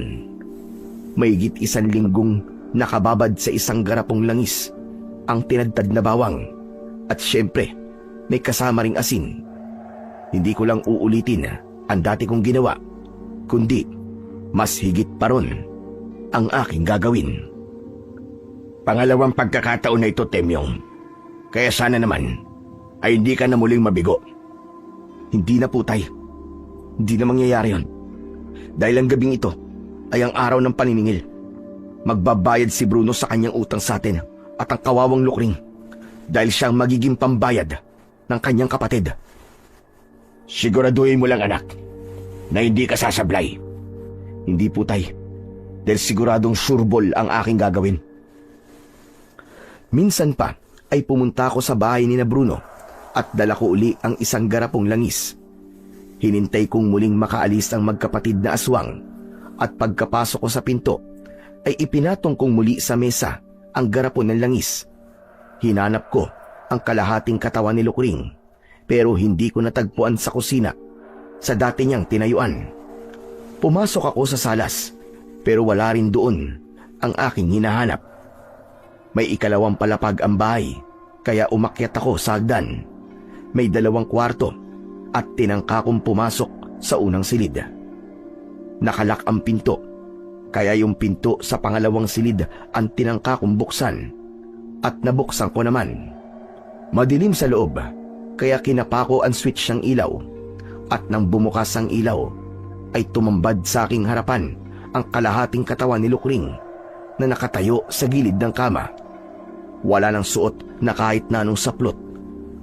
A: Mahigit 1 linggong nakababad sa isang garapong langis ang tinadtad na bawang. At syempre, may kasama ring asin. Hindi ko lang uulitin ang dati kong ginawa, kundi mas higit pa ron ang aking gagawin. Pangalawang pagkakataon na ito, Temyong. Kaya sana naman ay hindi ka na muling mabigo. Hindi na po, tay. Hindi na mangyayari yon. Dahil ang gabing ito ay ang araw ng paniningil. Magbabayad si Bruno sa kanyang utang sa atin at ang kawawang Lukring dahil siyang magiging pambayad ng kanyang kapatid. Siguraduhin mo lang, anak, na hindi ka sasablay. Hindi po, tay. Dahil siguradong sureball ang aking gagawin. Minsan pa ay pumunta ako sa bahay ni Bruno at dala ko uli ang isang garapong langis. Hinintay kong muling makaalis ang magkapatid na aswang at pagkapasok ko sa pinto ay ipinatong kong muli sa mesa ang garapon ng langis. Hinanap ko ang kalahating katawan ni Lukring pero hindi ko natagpuan sa kusina sa dati niyang tinayuan. Pumasok ako sa salas pero wala rin doon ang aking hinahanap. May ikalawang palapag ang bahay kaya umakyat ako sa hagdan. May 2 kwarto at tinangka kong pumasok sa unang silid. Nakalak ang pinto kaya yung pinto sa pangalawang silid ang tinangka kong buksan at nabuksan ko naman. Madilim sa loob kaya kinapa ko ang switch ng ilaw at nang bumukas ang ilaw ay tumambad sa aking harapan ang kalahating katawan ni Lukring na nakatayo sa gilid ng kama. Wala nang suot na kahit na anong saplot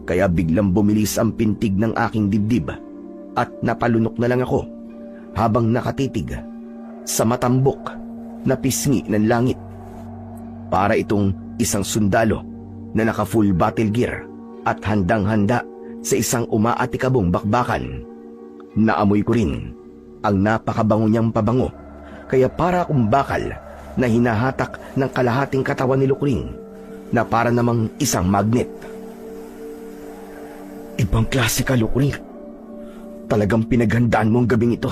A: kaya biglang bumilis ang pintig ng aking dibdib at napalunok na lang ako habang nakatitig sa matambok na pisngi ng langit. Para itong isang sundalo na naka-full battle gear at handang-handa sa isang umaatikabong bakbakan. Naamoy ko rin ang napakabango niyang pabango kaya para akong bakal na hinahatak ng kalahating katawan ni Lukring na para namang isang magnet. Ibang klase ka, Lukring. Talagang pinaghandaan mo ang gabing ito.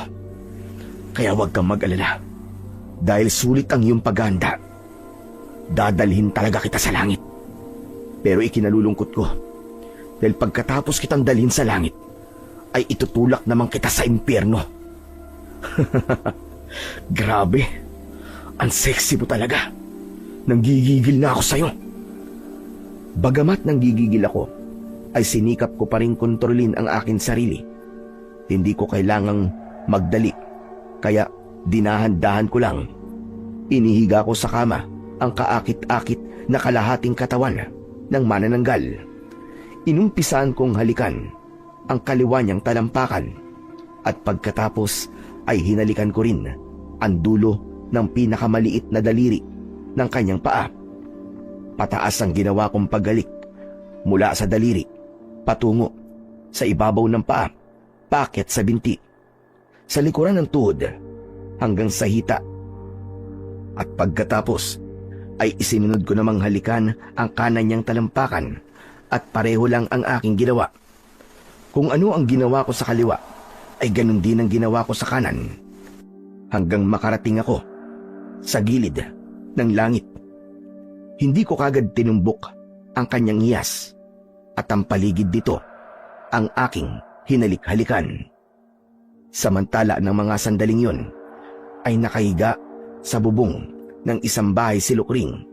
A: Kaya huwag kang mag-alala. Dahil sulit ang iyong paghahanda. Dadalhin talaga kita sa langit. Pero ikinalulungkot ko. Dahil pagkatapos kitang dalhin sa langit, ay itutulak naman kita sa impyerno. Grabe. Ang sexy mo talaga. nanggigigil na ako sa'yo. Bagamat nanggigigil ako, ay sinikap ko pa rin kontrolin ang akin sarili. Hindi ko kailangang magdali, kaya dinahan-dahan ko lang. Inihiga ko sa kama ang kaakit-akit na kalahating katawan ng manananggal. Inumpisaan kong halikan ang kaliwa niyang talampakan at pagkatapos ay hinalikan ko rin ang dulo ng pinakamaliit na daliri ng kanyang paa. Pataas ang ginawa kong paggalik mula sa daliri patungo sa ibabaw ng paa, paakyat sa binti, sa likuran ng tuhod hanggang sa hita. At pagkatapos ay isinunod ko namang halikan ang kanan niyang talampakan at pareho lang ang aking ginawa. Kung ano ang ginawa ko sa kaliwa ay ganun din ang ginawa ko sa kanan hanggang makarating ako sa gilid ng langit. Hindi ko kagad tinumbok ang kanyang hiyas at ang paligid dito ang aking hinalik-halikan. Samantala ng mga sandaling yun ay nakahiga sa bubong ng isang bahay si Lukring.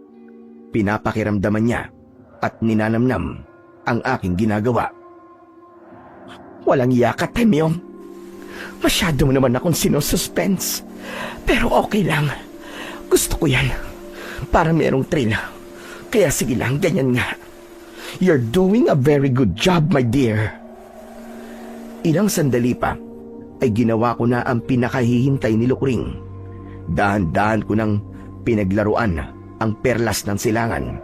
A: Pinapakiramdaman niya at ninanamnam ang aking ginagawa. Walang yaka, Temyong. Masyado mo naman akong sinususpense. Pero okay lang. Gusto ko yan. Para merong thrill. Kaya sige lang, ganyan nga. You're doing a very good job, my dear. Ilang sandali pa ay ginawa ko na ang pinakahihintay ni Lukring. Dahan-dahan ko nang pinaglaruan ang perlas ng silangan.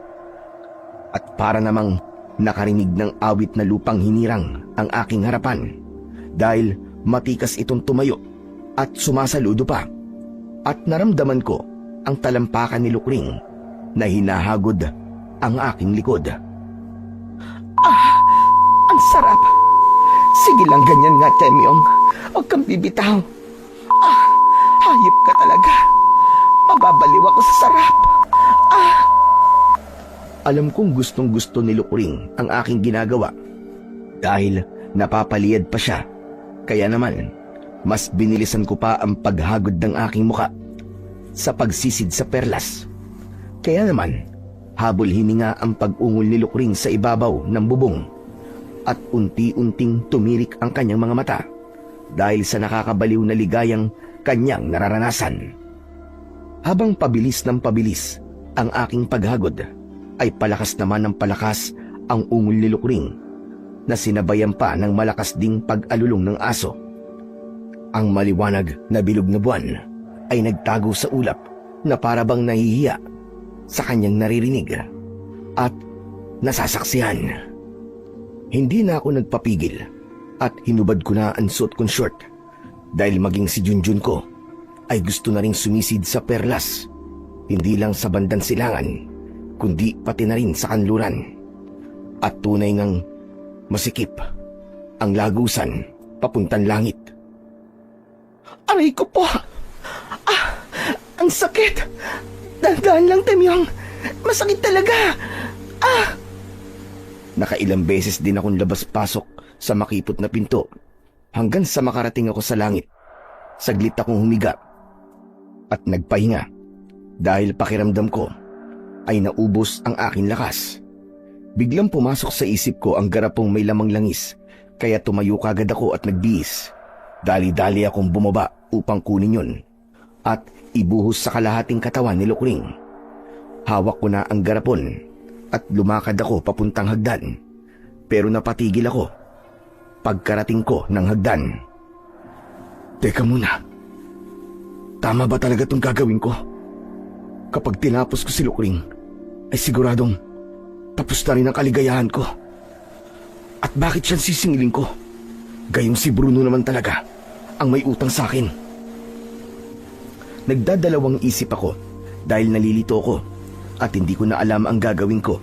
A: At para namang nakarinig ng awit na lupang hinirang ang aking harapan dahil matikas itong tumayo at sumasaludo pa. At naramdaman ko ang talampakan ni Lukring na hinahagod ang aking likod. Ang sarap! Sige lang, ganyan nga, Temyong. Huwag kang bibitaw. Hayop ka talaga. Mababaliw ako sa sarap. Alam kong gustong-gusto ni Lukring ang aking ginagawa dahil napapaliyad pa siya. Kaya naman, mas binilisan ko pa ang paghagod ng aking muka sa pagsisid sa perlas. Kaya naman, habol hininga ang pag-ungol ni Lukring sa ibabaw ng bubong at unti-unting tumirik ang kanyang mga mata dahil sa nakakabaliw na ligayang kanyang nararanasan. Habang pabilis ng pabilis ang aking paghagod, ay palakas naman ng palakas ang ungol ni Lukring na sinabayan pa ng malakas ding pag-alulong ng aso. Ang maliwanag na bilog na buwan ay nagtago sa ulap na parabang nahihiya sa kanyang naririnig at nasasaksihan. Hindi na ako nagpapigil at hinubad ko na ang suot kong short dahil maging si Junjun ko ay gusto na ring sumisid sa perlas, hindi lang sa bandang silangan kundi pati na rin sa kanluran. At tunay ngang masikip ang lagusan papuntang langit. Aray ko po! Ang sakit! Dahan-dahan lang, Temyong! Masakit talaga! Nakailang beses din akong labas-pasok sa makipot na pinto hanggang sa makarating ako sa langit. Saglit akong humiga at nagpahinga dahil pakiramdam ko ay naubos ang aking lakas. Biglang pumasok sa isip ko ang garapong may lamang langis, kaya tumayo kagad ako at nagbihis. Dali-dali akong bumaba upang kunin yun at ibuhos sa kalahating katawan ni Lukring. Hawak ko na ang garapon at lumakad ako papuntang hagdan, pero napatigil ako pagkarating ko ng hagdan. Teka muna, tama ba talaga itong gagawin ko? Kapag tinapos ko si Lukring, ay siguradong tapos na rin ang kaligayahan ko. At bakit siyang sisingilin ko? Gayong si Bruno naman talaga ang may utang sa akin. Nagdadalawang isip ako dahil nalilito ko at hindi ko na alam ang gagawin ko.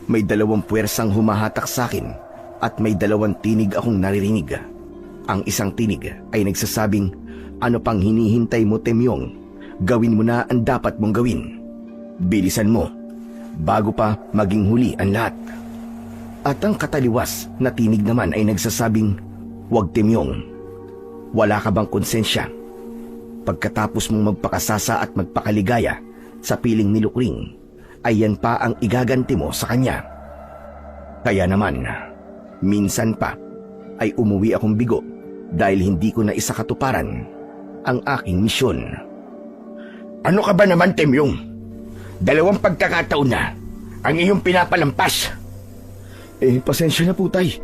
A: May dalawang puwersang humahatak sa akin at may dalawang tinig akong naririnig. Ang isang tinig ay nagsasabing, "Ano pang hinihintay mo, Temyong? Gawin mo na ang dapat mong gawin. Bilisan mo, bago pa maging huli ang lahat." At ang kataliwas na tinig naman ay nagsasabing, "Huwag, Temyong. Wala ka bang konsensya? Pagkatapos mong magpakasasa at magpakaligaya, sa piling ni Lukring ay yan pa ang igaganti mo sa kanya. Kaya naman, minsan pa ay umuwi akong bigo dahil hindi ko na isakatuparan ang aking misyon.
C: Ano ka ba naman, Temyong? 2 pagkakataon na ang iyong pinapalampas.
B: Pasensya na po, Tay.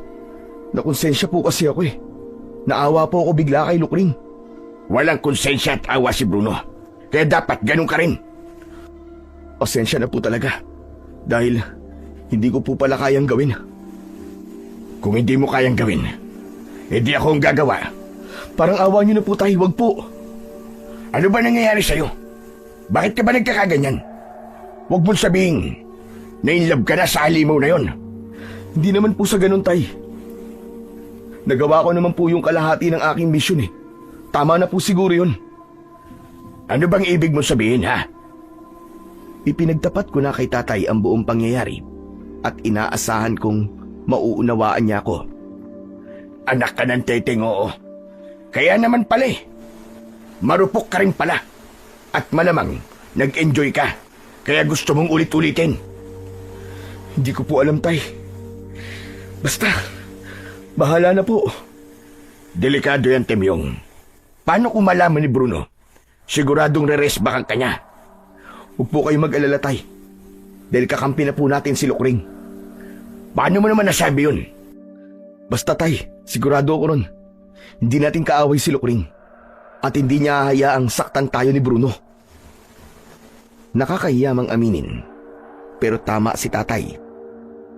B: Nakonsensya po kasi ako eh. Naawa po ako bigla kay Lukring.
C: Walang konsensya at awa si Bruno. Kaya dapat ganun ka rin.
B: Pasensya na po talaga. Dahil hindi ko po pala kayang gawin.
C: Kung hindi mo kayang gawin, hindi ako ang gagawa.
B: Parang awa niyo na po, Tay. Huwag po.
C: Ano ba nangyayari sa'yo? Bakit ka ba nagkakaganyan? Huwag mong sabihin na in love ka na sa halimaw na yon.
B: Hindi naman po sa ganun, Tay. Nagawa ko naman po yung kalahati ng aking misyon eh. Tama na po siguro yun.
C: Ano bang ibig mong sabihin, ha?
A: Ipinagtapat ko na kay tatay ang buong pangyayari at inaasahan kong mauunawaan niya ako.
C: Anak ka ng teteng, oo. Kaya naman pala eh. Marupok ka rin pala. At malamang nag-enjoy ka. Kaya gusto mong ulit-ulitin.
B: Hindi ko po alam, Tay. Basta, bahala na po.
C: Delikado yan, Temyong. Paano kung malaman ni Bruno? Siguradong re-resbakan ka niya.
B: Huwag po kayo mag-alala, Tay. Dahil kakampi na po natin si Lukring.
C: Paano mo naman nasabi yun?
B: Basta, Tay, sigurado ako ron. Hindi natin kaaway si Lukring. At hindi niya hayaang saktan tayo ni Bruno.
A: Nakakahiya mang aminin. Pero tama si tatay.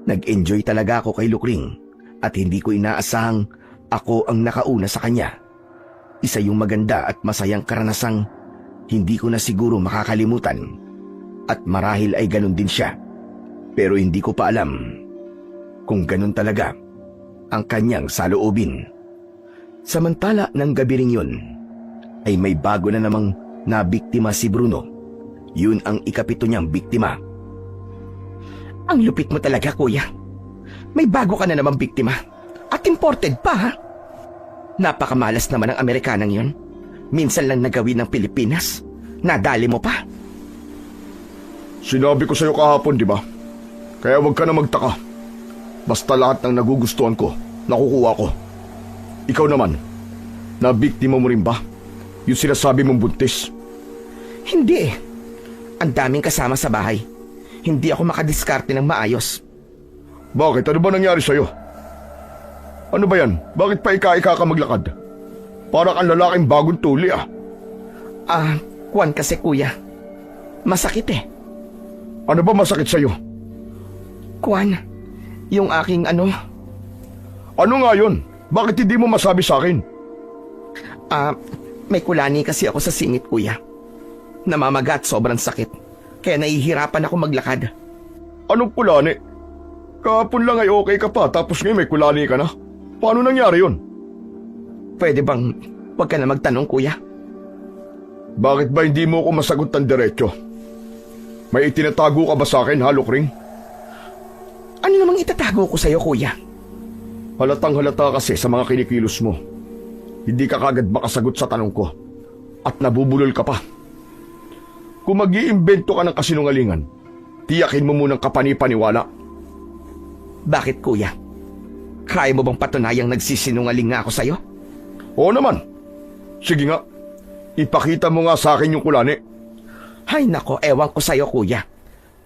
A: Nag-enjoy talaga ako kay Lukring at hindi ko inaasahang ako ang nakauna sa kanya. Isa yung maganda at masayang karanasang hindi ko na siguro makakalimutan. At marahil ay ganun din siya. Pero hindi ko pa alam kung ganun talaga ang kanyang saloobin. Samantala ng gabi ring yun, ay may bago na namang nabiktima si Bruno. Yun ang ika-7 niyang biktima.
D: Ang lupit mo talaga, kuya. May bago ka na namang biktima. At imported pa, ha? Napakamalas naman ang Amerikanang yon. Minsan lang nagawin ng Pilipinas. Nadali mo pa.
B: Sinabi ko sa'yo kahapon, di ba? Kaya huwag ka na magtaka. Basta lahat ng nagugustuhan ko, nakukuha ko. Ikaw naman, nabiktima mo rin ba? Yung sinasabi mong buntis?
D: Hindi eh. Ang daming kasama sa bahay. Hindi ako makadiskarte ng maayos.
B: Bakit? Ano ba nangyari sa'yo? Ano ba yan? Bakit pa ika-ika ka maglakad? Parang ang lalaking bagong tuli ah.
D: Kuwan kasi kuya. Masakit eh.
B: Ano ba masakit sa'yo?
D: Kuwan, yung aking ano...
B: Ano nga yun? Bakit hindi mo masabi sa akin?
D: May kulani kasi ako sa singit, kuya. Namamaga at sobrang sakit. Kaya nahihirapan ako maglakad.
B: Anong kulani? Kahapon lang ay okay ka pa tapos ngayon may kulani ka na. Paano nangyari yun?
D: Pwede bang wag ka na magtanong, kuya?
B: Bakit ba hindi mo ako masagot ng diretso? May itinatago ka ba sa akin, ha, Lukring?
D: Ano namang itatago ko sa'yo, kuya?
B: Halatang halata kasi sa mga kinikilos mo. Hindi ka kagad makasagot sa tanong ko. At nabubulol ka pa. Kung mag-iimbento ka ng kasinungalingan, tiyakin mo munang kapani-paniwala.
D: Bakit, kuya? Kaya mo bang patunayang nagsisinungaling nga ako sa'yo?
B: Oo naman. Sige nga, ipakita mo nga sa akin yung kulani.
D: Hay nako, ewan ko sa'yo, kuya.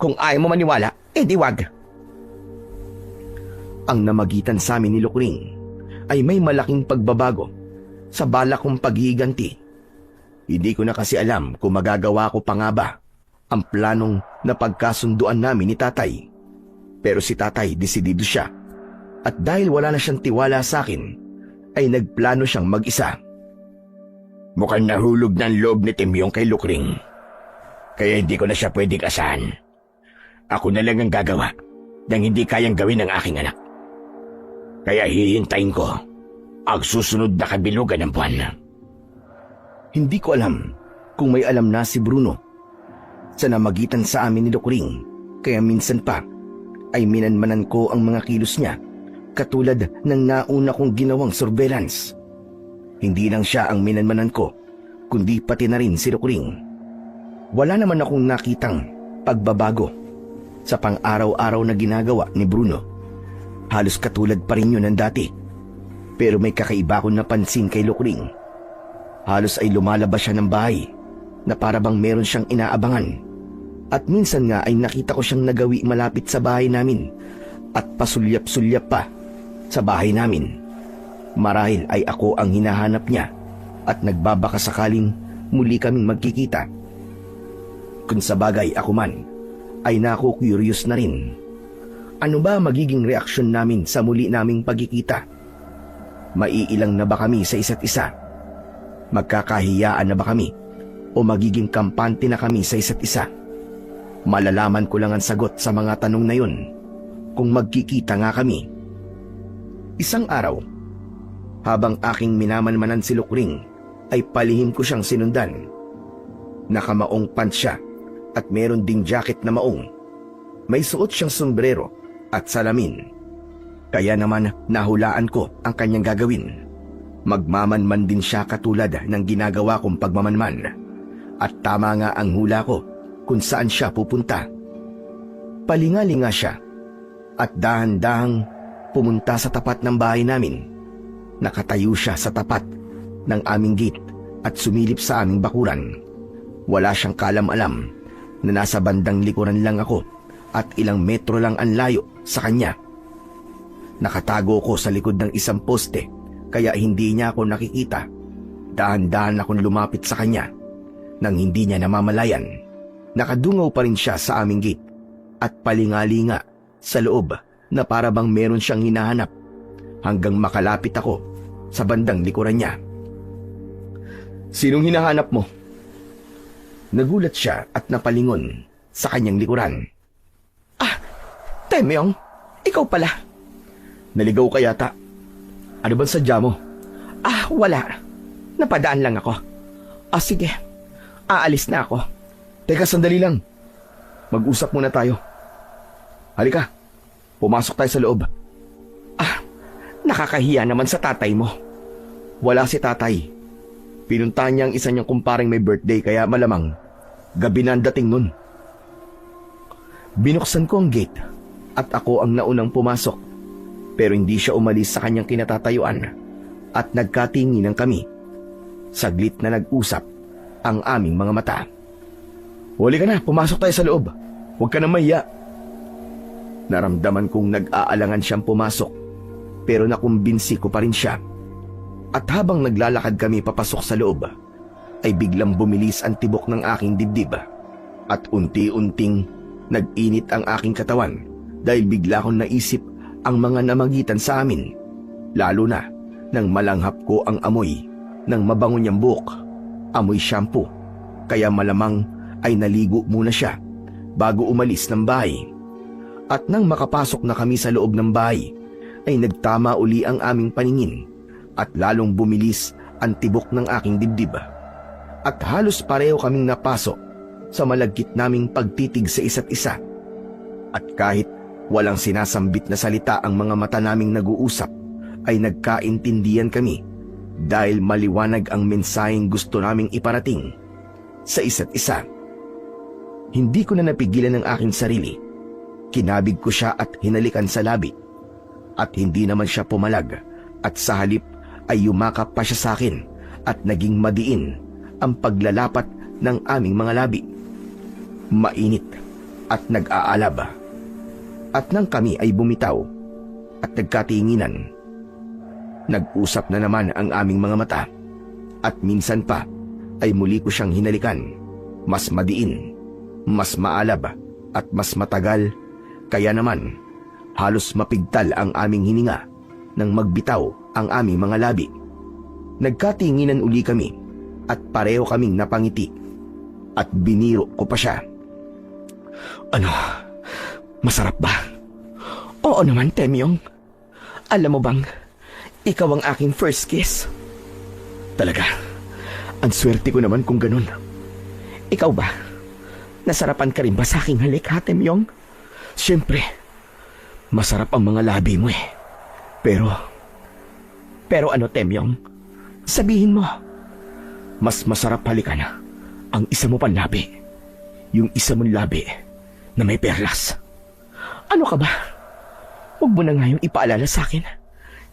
D: Kung ayaw mo maniwala, edi wag.
A: Ang namagitan sa amin ni Lukring ay may malaking pagbabago sa balak kong paghihiganti. Hindi ko na kasi alam kung magagawa ko pa nga ba ang planong na pagkasunduan namin ni tatay. Pero si tatay desidido siya. At dahil wala na siyang tiwala sa akin, ay nagplano siyang mag-isa.
C: Mukhang nahulog ng loob ni Temyong kay Lukring. Kaya hindi ko na siya pwedeng asahan. Ako na lang ang gagawa ng hindi kayang gawin ng aking anak. Kaya hihintayin ko ang susunod na kabilugan ng buwan.
A: Hindi ko alam kung may alam na si Bruno sa namagitan sa amin ni Lukring, kaya minsan pa ay minanmanan ko ang mga kilos niya katulad ng nauna kong ginawang surveillance. Hindi lang siya ang minanmanan ko, kundi pati na rin si Lukring. Wala naman akong nakitang pagbabago sa pang-araw-araw na ginagawa ni Bruno. Halos katulad pa rin yun ng dati. Pero may kakaiba akong napansin kay Lukring. Halos ay lumalabas siya ng bahay na para bang meron siyang inaabangan. At minsan nga ay nakita ko siyang nagawi malapit sa bahay namin at pasulyap-sulyap pa sa bahay namin. Marahil ay ako ang hinahanap niya at nagbabaka sakaling muli kaming magkikita. Kung sa bagay ako man, ay naku-curious na rin. Ano ba magiging reaksyon namin sa muli naming pagkikita? Maiilang na ba kami sa isa't isa? Magkakahiyaan na ba kami? O magiging kampante na kami sa isa't isa? Malalaman ko lang ang sagot sa mga tanong na yun kung magkikita nga kami. Isang araw, habang aking minamanmanan si Lukring, ay palihim ko siyang sinundan. Nakamaong pants siya at meron ding jacket na maong. May suot siyang sombrero at salamin. Kaya naman nahulaan ko ang kanyang gagawin. Magmamanman din siya katulad ng ginagawa kong pagmamanman. At tama nga ang hula ko kung saan siya pupunta. Palingalinga siya at dahan-dahang pumunta sa tapat ng bahay namin. Nakatayo siya sa tapat ng aming gate at sumilip sa aming bakuran. Wala siyang kalam-alam na nasa bandang likuran lang ako at ilang metro lang ang layo sa kanya. Nakatago ko sa likod ng isang poste kaya hindi niya ako nakikita. Dahan-dahan akong lumapit sa kanya nang hindi niya namamalayan. Nakadungaw pa rin siya sa aming gate at palingalinga sa loob na para bang meron siyang hinahanap hanggang makalapit ako sa bandang likuran niya. "Sinong hinahanap mo?" Nagulat siya at napalingon sa kanyang likuran.
D: Temyong, ikaw pala.
A: "Naligaw ka yata. Ano bang sadya mo?"
D: Wala. Napadaan lang ako. Sige. Aalis na ako.
A: "Teka, sandali lang. Mag-usap muna tayo. Halika, pumasok tayo sa loob."
D: Nakakahiya naman sa tatay mo.
A: "Wala si tatay. Pinuntahan niya ang isa niyang kumparing may birthday kaya malamang gabi na ang dating nun." Binuksan ko ang gate at ako ang naunang pumasok. Pero hindi siya umalis sa kanyang kinatatayuan at nagkatinginan kami. Saglit na nag-usap ang aming mga mata. "Huli ka na, pumasok tayo sa loob. Huwag ka na mahiya." Naramdaman kong nag-aalangan siyang pumasok pero nakumbinsi ko pa rin siya. At habang naglalakad kami papasok sa loob, ay biglang bumilis ang tibok ng aking dibdib at unti-unting nag-init ang aking katawan dahil bigla kong naisip ang mga namagitan sa amin, lalo na nang malanghap ko ang amoy ng mabango niyang buhok, amoy shampoo, kaya malamang ay naligo muna siya bago umalis ng bahay. At nang makapasok na kami sa loob ng bahay, ay nagtama uli ang aming paningin at lalong bumilis ang tibok ng aking dibdib. At halos pareho kaming napasok sa malagkit naming pagtitig sa isa't isa. At kahit walang sinasambit na salita ang mga mata naming nag-uusap, ay nagkaintindihan kami dahil maliwanag ang mensaheng gusto naming iparating sa isa't isa. Hindi ko na napigilan ang aking sarili. Kinabig ko siya at hinalikan sa labi. At hindi naman siya pumalag at sa halip ay yumakap pa siya sa akin at naging madiin ang paglalapat ng aming mga labi. Mainit at nag-aalab. At nang kami ay bumitaw at nagkatinginan, nag-usap na naman ang aming mga mata at minsan pa ay muli ko siyang hinalikan. Mas madiin, mas maalab at mas matagal, kaya naman halos mapigtal ang aming hininga nang magbitaw ang aming mga labi. Nagkatinginan uli kami at pareho kaming napangiti at biniro ko pa siya.
D: Ano? Masarap ba? Oo naman, Temyong. Alam mo bang, ikaw ang aking first kiss?
A: Talaga? Ang swerte ko naman kung ganun.
D: Ikaw ba? Nasarapan ka rin ba sa aking halik, ha, Temyong?
A: Siyempre, masarap ang mga labi mo eh.
D: Pero ano, Temyong? Sabihin mo.
A: Mas masarap halikan ang isa mo pang labi.
D: Yung isa mong labi na may perlas. Ano ka ba? Huwag mo na nga yung ipaalala sa akin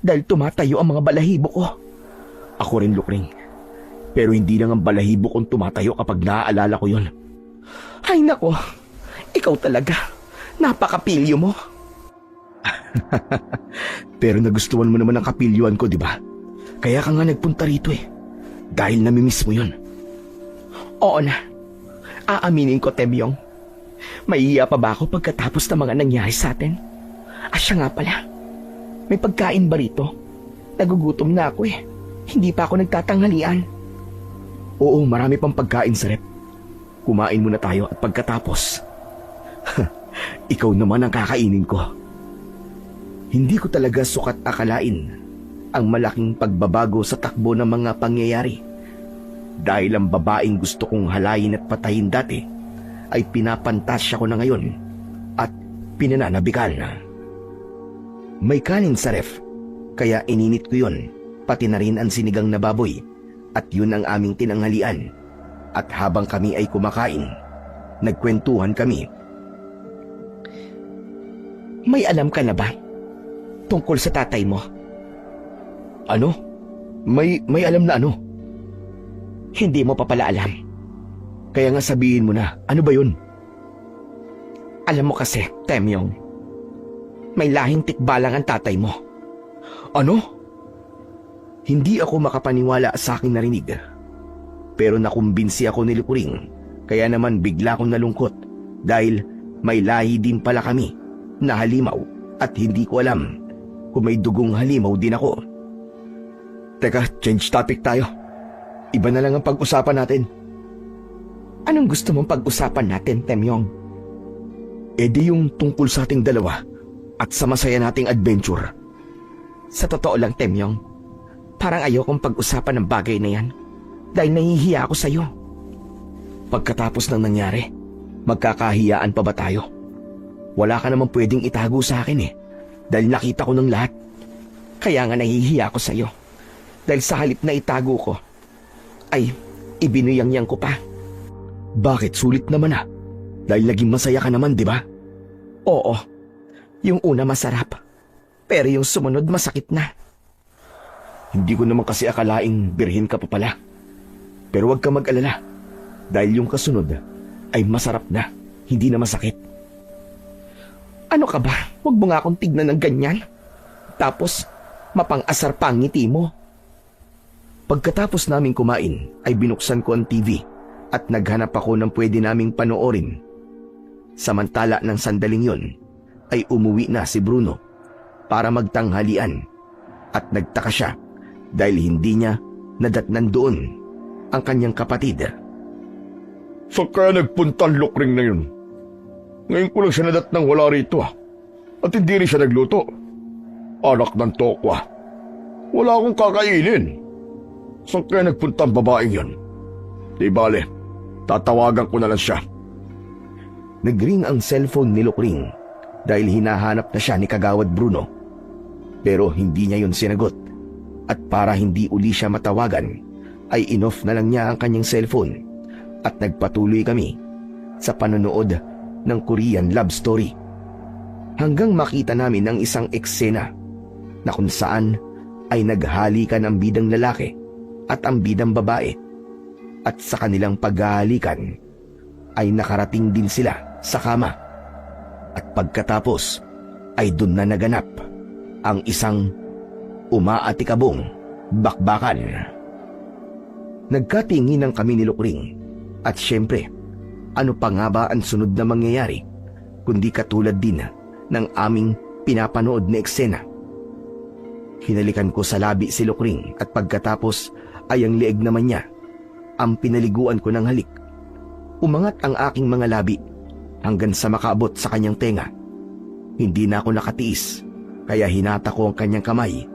D: dahil tumatayo ang mga balahibo ko.
B: Ako rin, Lukring. Pero hindi lang ang balahibo kong tumatayo kapag naaalala ko yon.
D: Ay nako, ikaw talaga. Napakapilyo mo.
B: Pero nagustuhan mo naman ang kapilyuan ko, di ba? Kaya ka nga nagpunta rito eh. Dahil namimiss mo yon.
D: Oo na. Aaminin ko, Temyong. Maiiya pa ba ako pagkatapos ng mga nangyari sa atin? Siya nga pala. May pagkain ba rito? Nagugutom na ako eh. Hindi pa ako nagtatanghalian.
B: Oo, marami pang pagkain sa rep. Kumain muna tayo at pagkatapos, ikaw naman ang kakainin ko. Hindi ko talaga sukat akalain ang malaking pagbabago sa takbo ng mga pangyayari. Dahil ang babaeng gusto kong halayin at patayin dati ay pinapantasya ko na ngayon at pinananabikan na. May kanin sa ref, kaya ininit ko yun, pati na rin ang sinigang na baboy, at yun ang aming tinanghalian. At habang kami ay kumakain, nagkwentuhan kami.
D: May alam ka na ba tungkol sa tatay mo?
B: Ano? May alam na ano?
D: Hindi mo pa pala alam.
B: Kaya nga sabihin mo na, ano ba yun?
D: Alam mo kasi, Temyong, may lahing tikbalang ang tatay mo.
B: Ano?
A: Hindi ako makapaniwala sa aking narinig. Pero nakumbinsi ako ni Lukring, kaya naman bigla akong nalungkot dahil may lahi din pala kami na halimaw at hindi ko alam kung may dugong halimaw din ako.
B: Teka, change topic tayo. Iba na lang ang pag-usapan natin.
D: Anong gusto mong pag-usapan natin, Temyong?
B: E di yung tungkol sa ating dalawa at sa masaya nating adventure.
D: Sa totoo lang, Temyong, parang ayokong pag-usapan ng bagay na yan dahil nahihiya ako sa'yo.
A: Pagkatapos ng nangyari, magkakahiyaan pa ba tayo? Wala ka naman pwedeng itago sa akin eh, dahil nakita ko ng lahat.
D: Kaya nga nahihiya ako sa'yo dahil sa halip na itago ko, ay ibinuyang-yang ko pa.
A: Bakit? Sulit naman ah. Dahil naging masaya ka naman, di ba?
D: Oo, yung una masarap, pero yung sumunod masakit na.
A: Hindi ko naman kasi akalaing birhin ka pa pala. Pero huwag ka mag-alala, dahil yung kasunod ay masarap na, hindi na masakit.
D: Ano ka ba? Huwag mo nga akong tignan ng ganyan. Tapos, mapang-asar pa ang ngiti mo.
A: Pagkatapos naming kumain, ay binuksan ko ang TV at naghanap ako ng pwede naming panoorin. Samantala ng sandaling yon, ay umuwi na si Bruno para magtanghalian at nagtaka siya dahil hindi niya nadatnan doon ang kanyang kapatid.
B: Saan kaya nagpunta ang Lukring na yun? Ngayon ko lang siya nadatnang wala rito ah. At hindi rin siya nagluto. Anak ng tokwa. Wala akong kakainin. Saan kaya nagpunta ang babaeng yun? Di bale, tatawagan ko na lang siya.
A: Nagring ang cellphone ni Lukring dahil hinahanap na siya ni Kagawad Bruno. Pero hindi niya yun sinagot. At para hindi uli siya matawagan, ay in-off na lang niya ang kanyang cellphone at nagpatuloy kami sa panonood ng Korean love story. Hanggang makita namin ang isang eksena na kung saan ay naghalikan ang bidang lalaki at ang bidang babae. At sa kanilang paghahalikan ay nakarating din sila sa kama. At pagkatapos ay dun na naganap ang isang umaatikabong bakbakan. Nagkatinginan kami ni Lukring at syempre, ano pa nga ba ang sunod na mangyayari kundi katulad din ng aming pinapanood na eksena. Hinalikan ko sa labi si Lukring at pagkatapos ay ang leeg naman niya ang pinaliguan ko ng halik. Umangat ang aking mga labi hanggang sa makaabot sa kanyang tenga. Hindi na ako nakatiis kaya hinata ko ang kanyang kamay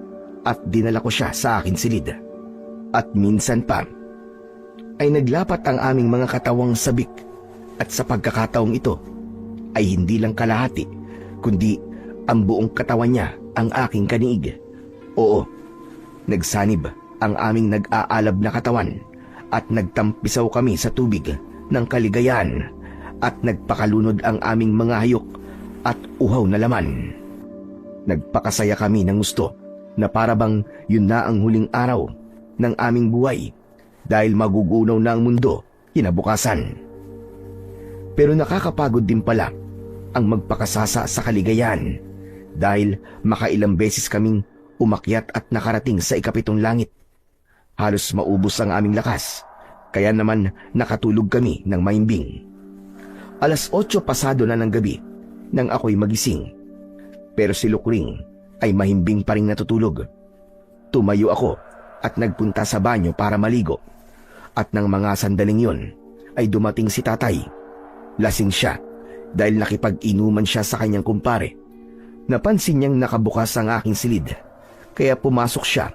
A: at dinala ko siya sa akin silid. At minsan pa ay naglapat ang aming mga katawang sabik at sa pagkakataong ito ay hindi lang kalahati kundi ang buong katawan niya ang aking kaniig. Oo, nagsanib ang aming nag-aalab na katawan at nagtampisaw kami sa tubig ng kaligayahan at nagpakalunod ang aming mga hayok at uhaw na laman. Nagpakasaya kami ng gusto na parabang yun na ang huling araw ng aming buhay dahil magugunaw na ang mundo kinabukasan. Pero nakakapagod din pala ang magpakasasa sa kaligayahan dahil makailang beses kaming umakyat at nakarating sa ikapitong langit. Halos maubos ang aming lakas, kaya naman nakatulog kami ng mahimbing. 8:00 pasado na ng gabi nang ako'y magising. Pero si Lukring ay mahimbing pa rin natutulog. Tumayo ako at nagpunta sa banyo para maligo. At nang mga sandaling yon ay dumating si tatay. Lasing siya dahil nakipag-inuman siya sa kanyang kumpare. Napansin niyang nakabukas ang aking silid, kaya pumasok siya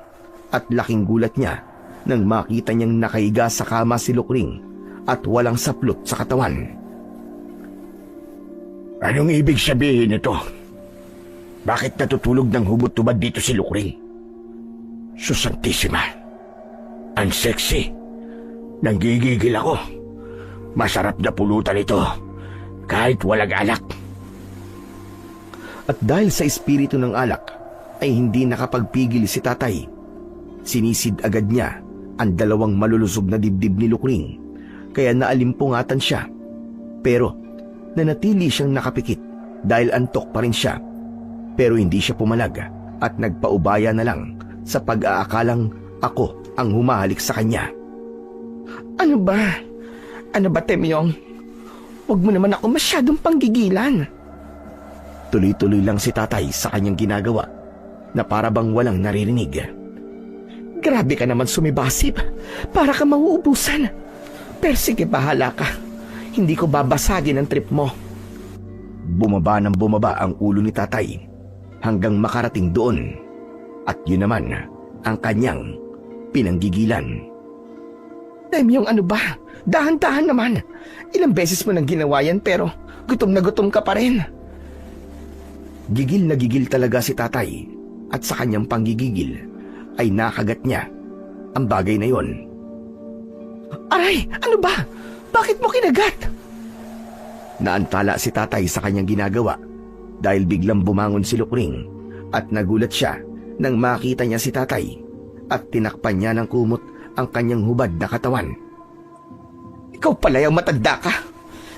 A: at laking gulat niya nang makita niyang nakahiga sa kama si Lukring at walang saplot sa katawan.
C: Anong ibig sabihin nito? Bakit natutulog ng hubot-tubad dito si Lukring? Susantissima. Ang sexy. Nanggigigil ako. Masarap na pulutan ito. Kahit walang alak.
A: At dahil sa espiritu ng alak, ay hindi nakapagpigil si tatay. Sinisid agad niya ang 2 malulusog na dibdib ni Lukring, kaya naalimpungatan siya. Pero nanatili siyang nakapikit dahil antok pa rin siya. Pero hindi siya pumalag at nagpaubaya na lang sa pag-aakalang ako ang humahalik sa kanya.
D: Ano ba? Ano ba, Temyong? Huwag mo naman ako masyadong panggigilan.
A: Tuloy-tuloy lang si tatay sa kanyang ginagawa na parabang walang naririnig.
D: Grabe ka naman sumibasib. Para ka mauubusan. Pero sige, bahala ka. Hindi ko babasagin ang trip mo.
A: Bumaba ng bumaba ang ulo ni tatay hanggang makarating doon. At yun naman ang kanyang pinanggigilan.
D: Temyong, ano ba? Dahan-dahan naman. Ilang beses mo nang ginawa yan pero gutom na gutom ka pa rin.
A: Gigil na gigil talaga si tatay at sa kanyang panggigigil ay nakagat niya ang bagay na yon.
D: Aray, ano ba? Bakit mo kinagat?
A: Naantala si tatay sa kanyang ginagawa dahil biglang bumangon si Lukring at nagulat siya nang makita niya si tatay at tinakpan niya ng kumot ang kanyang hubad na katawan.
D: Ikaw pala yung matanda ka.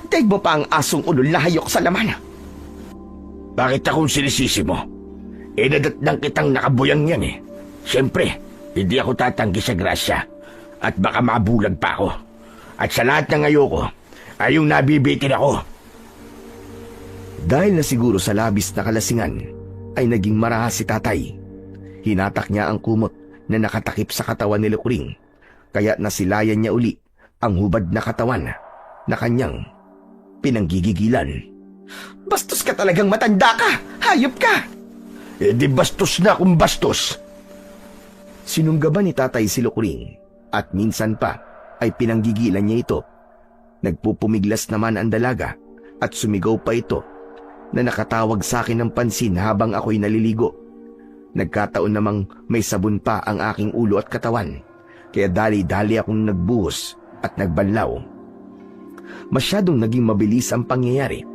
D: Daig mo pa ang asong ulol na hayok sa laman.
C: Bakit akong sinisisi mo? Nadatnang kitang nakabuyang yan eh. Siyempre, hindi ako tatanggi sa grasya. At baka mabulag pa ako. At sa lahat ng ayoko, ay yung nabibitin ako.
A: Dahil na siguro sa labis na kalasingan, ay naging marahas si tatay. Hinatak niya ang kumot na nakatakip sa katawan ni Lukring, kaya nasilayan niya uli ang hubad na katawan na kanyang pinanggigigilan.
D: Bastos ka talagang matanda ka! Hayop ka!
C: Di bastos na kung bastos.
A: Sinunggaban ni tatay si Lukring at minsan pa ay pinanggigilan niya ito. Nagpupumiglas naman ang dalaga at sumigaw pa ito na nakatawag sa akin ng pansin habang ako'y naliligo. Nagkataon namang may sabon pa ang aking ulo at katawan, kaya dali-dali akong nagbuhos at nagbanlaw. Masyadong naging mabilis ang pangyayari,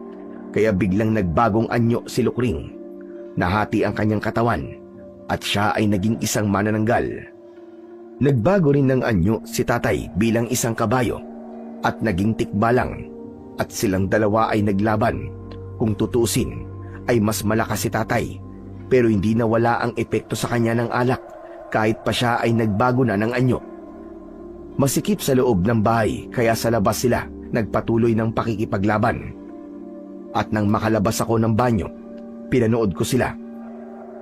A: kaya biglang nagbagong anyo si Lukring. Nahati ang kanyang katawan at siya ay naging isang manananggal. Nagbago rin ng anyo si tatay bilang isang kabayo at naging tikbalang, at silang dalawa ay naglaban. Kung tutusin ay mas malakas si tatay, pero hindi nawala ang epekto sa kanya ng alak kahit pa siya ay nagbago na ng anyo. Masikip sa loob ng bahay kaya sa labas sila nagpatuloy ng pakikipaglaban. At nang makalabas ako ng banyo, pinanood ko sila.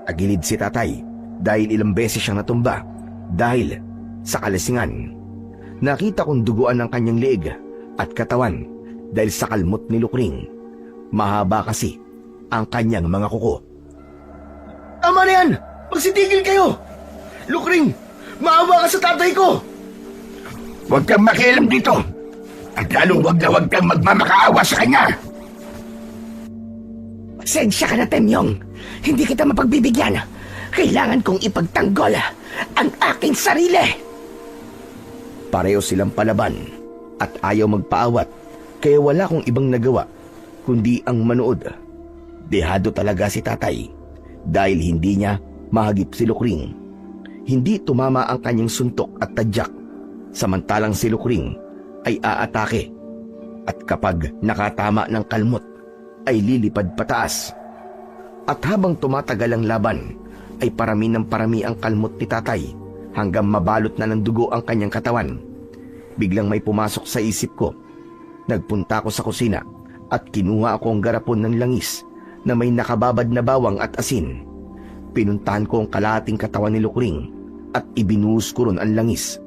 A: Agilid si tatay dahil ilang beses siyang natumba dahil sa kalasingan. Nakita kong duguan ang kanyang leeg at katawan dahil sa kalmot ni Lukring. Mahaba kasi ang kanyang mga kuko.
C: Tama na yan! Magsitigil kayo! Lukring, maawa ka sa tatay ko! Huwag kang makialam dito! At lalong huwag kang magmamakaawa sa kanya!
D: Pasensya ka na, Temyong. Hindi kita mapagbibigyan. Kailangan kong ipagtanggol ang aking sarili.
A: Pareho silang palaban at ayaw magpaawat, Kaya wala akong ibang nagawa kundi ang manood. Dehado talaga si tatay dahil hindi niya mahagip si Lukring. Hindi tumama ang kanyang suntok at tadyak, samantalang si Lukring ay aatake. At kapag nakatama ng kalmot, ay lilipad pataas. At habang tumatagal ang laban, ay parami ng parami ang kalmot ni tatay hanggang mabalot na ng dugo ang kanyang katawan. Biglang may pumasok sa isip ko. Nagpunta ako sa kusina at kinuha ako ang garapon ng langis na may nakababad na bawang at asin. Pinuntahan ko ang kalahating katawan ni Lukring at ibinuhos ko ron ang langis.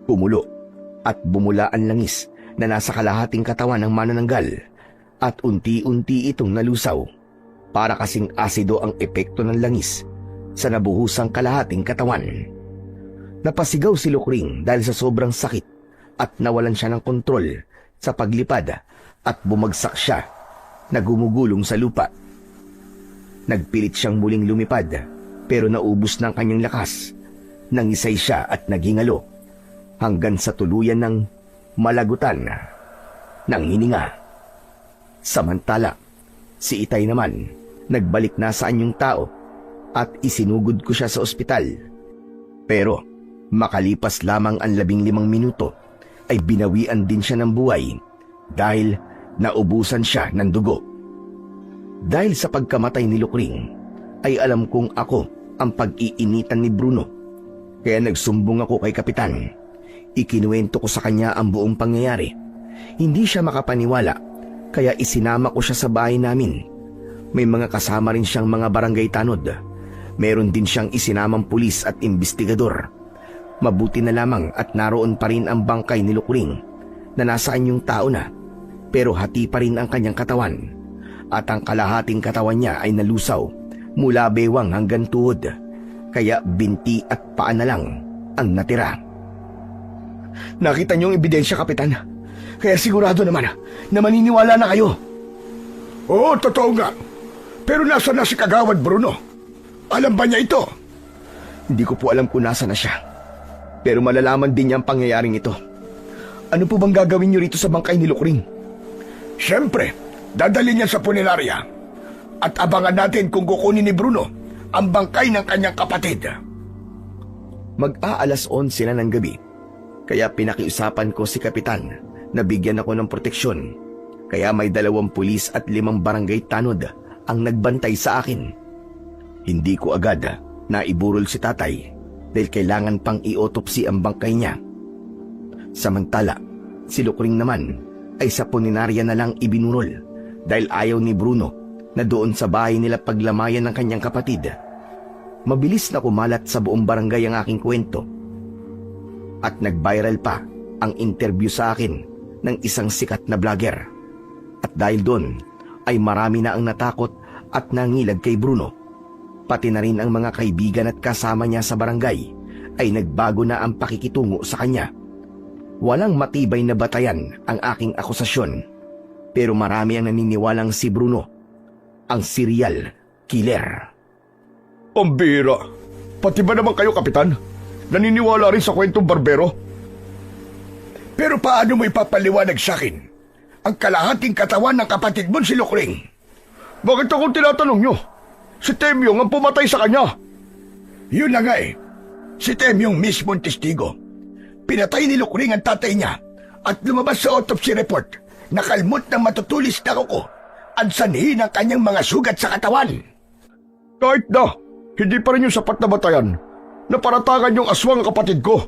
A: Kumulo at bumula ang langis na nasa kalahating katawan ng manananggal at unti-unti itong nalusaw. Para kasing asido ang epekto ng langis sa nabuhusang kalahating katawan. Napasigaw si Lukring dahil sa sobrang sakit at nawalan siya ng kontrol sa paglipad at bumagsak siya na gumugulong sa lupa. Nagpilit siyang muling lumipad pero naubos ng kanyang lakas. Nangisay siya at naghingalo hanggang sa tuluyan ng malagutan ng hininga. Samantala, si Itay naman nagbalik na sa anyong tao at isinugod ko siya sa ospital. Pero makalipas lamang ang 15 minuto ay binawian din siya ng buhay dahil naubusan siya ng dugo. Dahil sa pagkamatay ni Lukring ay alam kong ako ang pag-iinitan ni Bruno. Kaya nagsumbong ako kay Kapitan. Ikinuwento ko sa kanya ang buong pangyayari. Hindi siya makapaniwala kaya isinama ko siya sa bahay namin. May mga kasama rin siyang mga barangay tanod. Meron din siyang isinamang pulis at investigador. Mabuti na lamang at naroon pa rin ang bangkay ni Lukring na nasa anyong tao na, pero hati pa rin ang kanyang katawan. At ang kalahating katawan niya ay nalusaw mula bewang hanggang tuhod, kaya binti at paa na lang ang natira.
C: Nakita niyo ang ebidensya, Kapitan. Kaya sigurado naman na maniniwala na kayo. Oo, totoo nga. Pero nasa na si Kagawad Bruno? Alam ba niya ito?
A: Hindi ko po alam kung nasa na siya. Pero malalaman din niya ang pangyayaring ito. Ano po bang gagawin niyo rito sa bangkay ni Lukring?
C: Siyempre, dadalhin niya sa punerarya. At abangan natin kung kukunin ni Bruno ang bangkay ng kanyang kapatid.
A: Mag-aalas 11 na ng gabi. Kaya pinakiusapan ko si Kapitan na bigyan ako ng proteksyon. Kaya may 2 pulis at 5 barangay tanod ang nagbantay sa akin. Hindi ko agad na iburol si tatay dahil kailangan pang i-autopsy ang bangkay niya. Samantala, si Lukring naman ay sa puninarya na lang ibinurol dahil ayaw ni Bruno na doon sa bahay nila paglamayan ng kanyang kapatid. Mabilis na kumalat sa buong barangay ang aking kwento. At nag-viral pa ang interview sa akin ng isang sikat na vlogger. At dahil doon ay marami na ang natakot at nangilag kay Bruno. Pati na rin ang mga kaibigan at kasama niya sa barangay ay nagbago na ang pakikitungo sa kanya. Walang matibay na batayan ang aking akusasyon, pero marami ang naniniwalang si Bruno ang serial killer.
B: Pambira! Pati ba naman kayo, Kapitan? Naniniwala rin sa kwentong barbero?
C: Pero paano mo ipapaliwanag sa akin ang kalahating katawan ng kapatid mo si Lukring?
B: Bakit akong tinatanong nyo? Si Temyong ang pumatay sa kanya.
C: Yun na nga eh. Si Temyong mismong testigo. Pinatay ni Lukring ang tatay niya at lumabas sa autopsy report na kalmot ng matutulis na kuko at sanhi ng kanyang mga sugat sa katawan.
B: Kahit na, hindi pa rin yung sapat na batayan na paratagan yung aswang ang kapatid ko.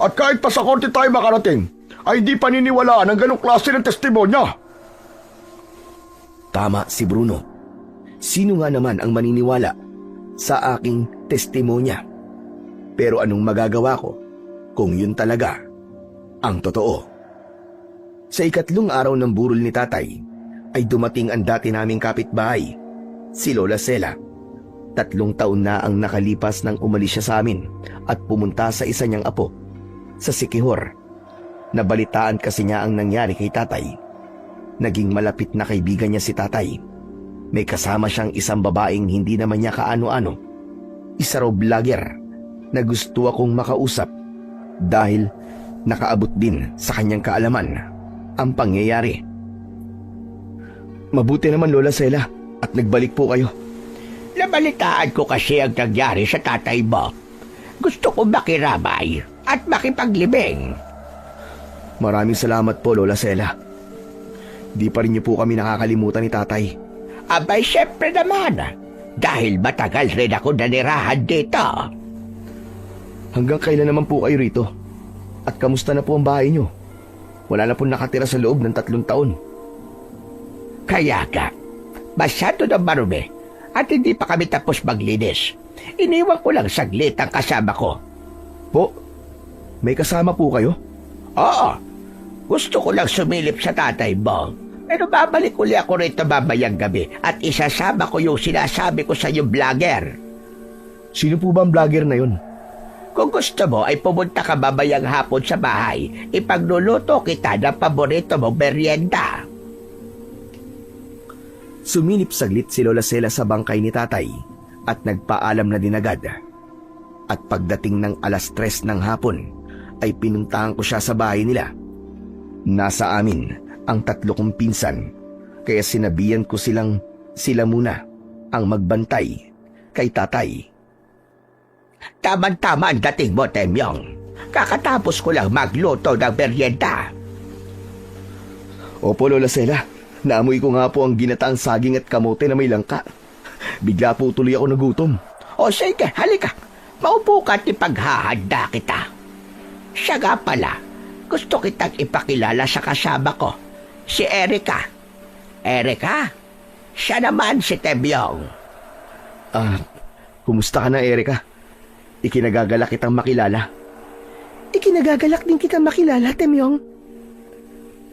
B: At kahit pa sa korte tayo makarating, ay hindi paniniwalaan ang ganong klase ng testimonya.
A: Tama si Bruno. Sino nga naman ang maniniwala sa aking testimonya? Pero anong magagawa ko kung yun talaga ang totoo? Sa 3 araw ng burol ni tatay ay dumating ang dati naming kapitbahay, si Lola Sela. 3 taon na ang nakalipas nang umalis siya sa amin at pumunta sa isa niyang apo, sa Siquijor. Nabalitaan kasi niya ang nangyari kay tatay. Naging malapit na kaibigan niya si tatay. May kasama siyang isang babaeng hindi naman niya kaano-ano. Isa raw vlogger na gusto akong makausap dahil nakaabot din sa kanyang kaalaman ang pangyayari
B: Mabuti naman, Lola Sela, at nagbalik po kayo.
E: Nabalitaan ko kasi ang nangyari sa tatay mo. Gusto ko makiramay at makipaglibing.
B: Maraming salamat po, Lola Sela. Di pa rin niyo po kami nakakalimutan ni tatay.
E: Abay, syempre naman. Dahil matagal rin ako nanirahan dito.
B: Hanggang kailan naman po kayo rito? At kamusta na po ang bahay niyo? Wala na po nakatira sa loob ng 3 taon.
E: Kaya ka, masyado na marumi at hindi pa kami tapos maglinis. Iniwan ko lang saglit ang kasama ko.
B: Po, may kasama po kayo?
E: Oo, gusto ko lang sumilip sa tatay mo. Pero babalik uli ako rito mamayang gabi at isasama ko yung sinasabi ko sa yung vlogger.
B: Sino po ba ang vlogger na yun?
E: Kung gusto mo ay pumunta ka mamayang hapon sa bahay, ipagluluto kita ng paborito mong merienda.
B: Sumilip saglit si Lola Sela sa bangkay ni tatay at nagpaalam na din agad. At pagdating ng 3:00 ng hapon ay pinuntahan ko siya sa bahay nila. Nasa amin ang 3 kong pinsan, kaya sinabihan ko sila muna ang magbantay kay tatay.
E: Tama-tama ang dating mo, Temyong. Kakatapos ko lang magluto ng merienda.
B: Opo, Lola Sela. Naamoy ko nga po ang ginataang saging at kamote na may langka. Bigla po tuloy ako nagutom.
E: O sige, halika. Maupo ka at ipaghahanda kita. Siya nga pala, gusto kitang ipakilala sa kasama ko, si Erika. Erika? Siya naman si Temyong.
B: Kumusta ka na, Erika? Ikinagagalak kitang makilala.
F: Ikinagagalak din kita makilala, Temyong.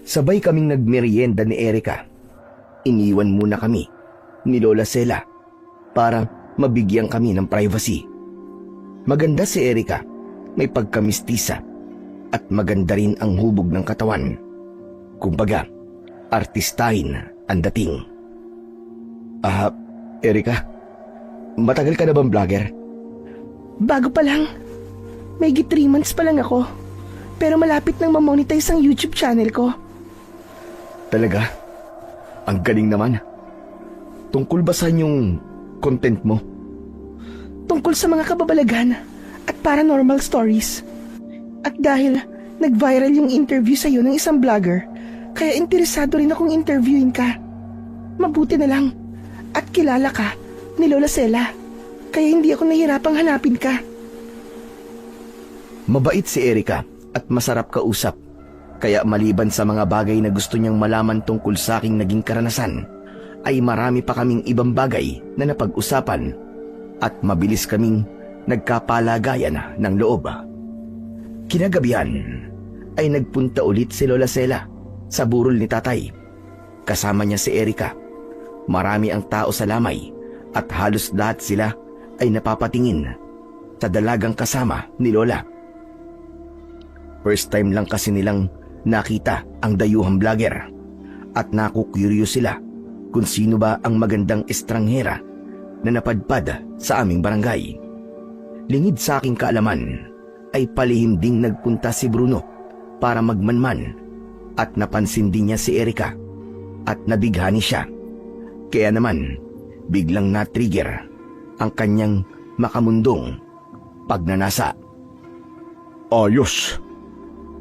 B: Sabay kaming nagmerienda ni Erika. Iniwan muna kami ni Lola Sela para mabigyan kami ng privacy. Maganda si Erika, may pagkamistisa at maganda rin ang hubog ng katawan. Kumbaga, artistahin ang dating. Erika, matagal ka na bang vlogger?
F: Bago pa lang. May 3 months pa lang ako. Pero malapit nang mamonetize ang YouTube channel ko.
B: Talaga? Ang galing naman. Tungkol ba saan yung content mo?
F: Tungkol sa mga kababalagan at paranormal stories. At dahil nag-viral yung interview sa'yo ng isang vlogger, kaya interesado rin akong interviewin ka. Mabuti na lang. At kilala ka ni Lola Sela. Kaya hindi ako nahirapang hanapin ka.
B: Mabait si Erika at masarap kausap. Kaya maliban sa mga bagay na gusto niyang malaman tungkol sa aking naging karanasan, ay marami pa kaming ibang bagay na napag-usapan at mabilis kaming nagkapalagayan ng loob. Kinagabihan ay nagpunta ulit si Lola Sela sa burol ni tatay. Kasama niya si Erika. Marami ang tao sa lamay at halos lahat sila ay napapatingin sa dalagang kasama ni Lola. First time lang kasi nilang nakita ang dayuhang vlogger at nakukuryo sila kung sino ba ang magandang estranghera na napadpad sa aming barangay. Lingid sa aking kaalaman ay palihim ding nagpunta si Bruno para magmanman at napansin din niya si Erika at nabighani siya. Kaya naman biglang na-trigger ang kanyang makamundong pagnanasa.
C: Ayos.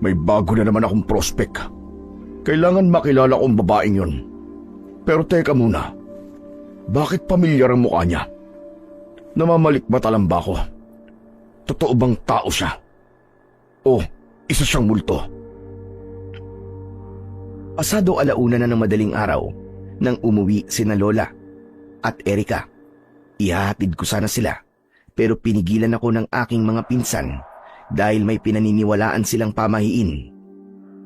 C: May bago na naman akong prospect. Kailangan makilala kong babaeng yun. Pero teka muna. Bakit pamilyar ang mukha niya? Namamalikmata lang ba ako? Totoo bang tao siya? O isa siyang multo?
B: Pasado 1:00 na ng madaling araw nang umuwi sina Lola at Erika. Ihahatid ko sana sila pero pinigilan ako ng aking mga pinsan dahil may pinaniniwalaan silang pamahiin.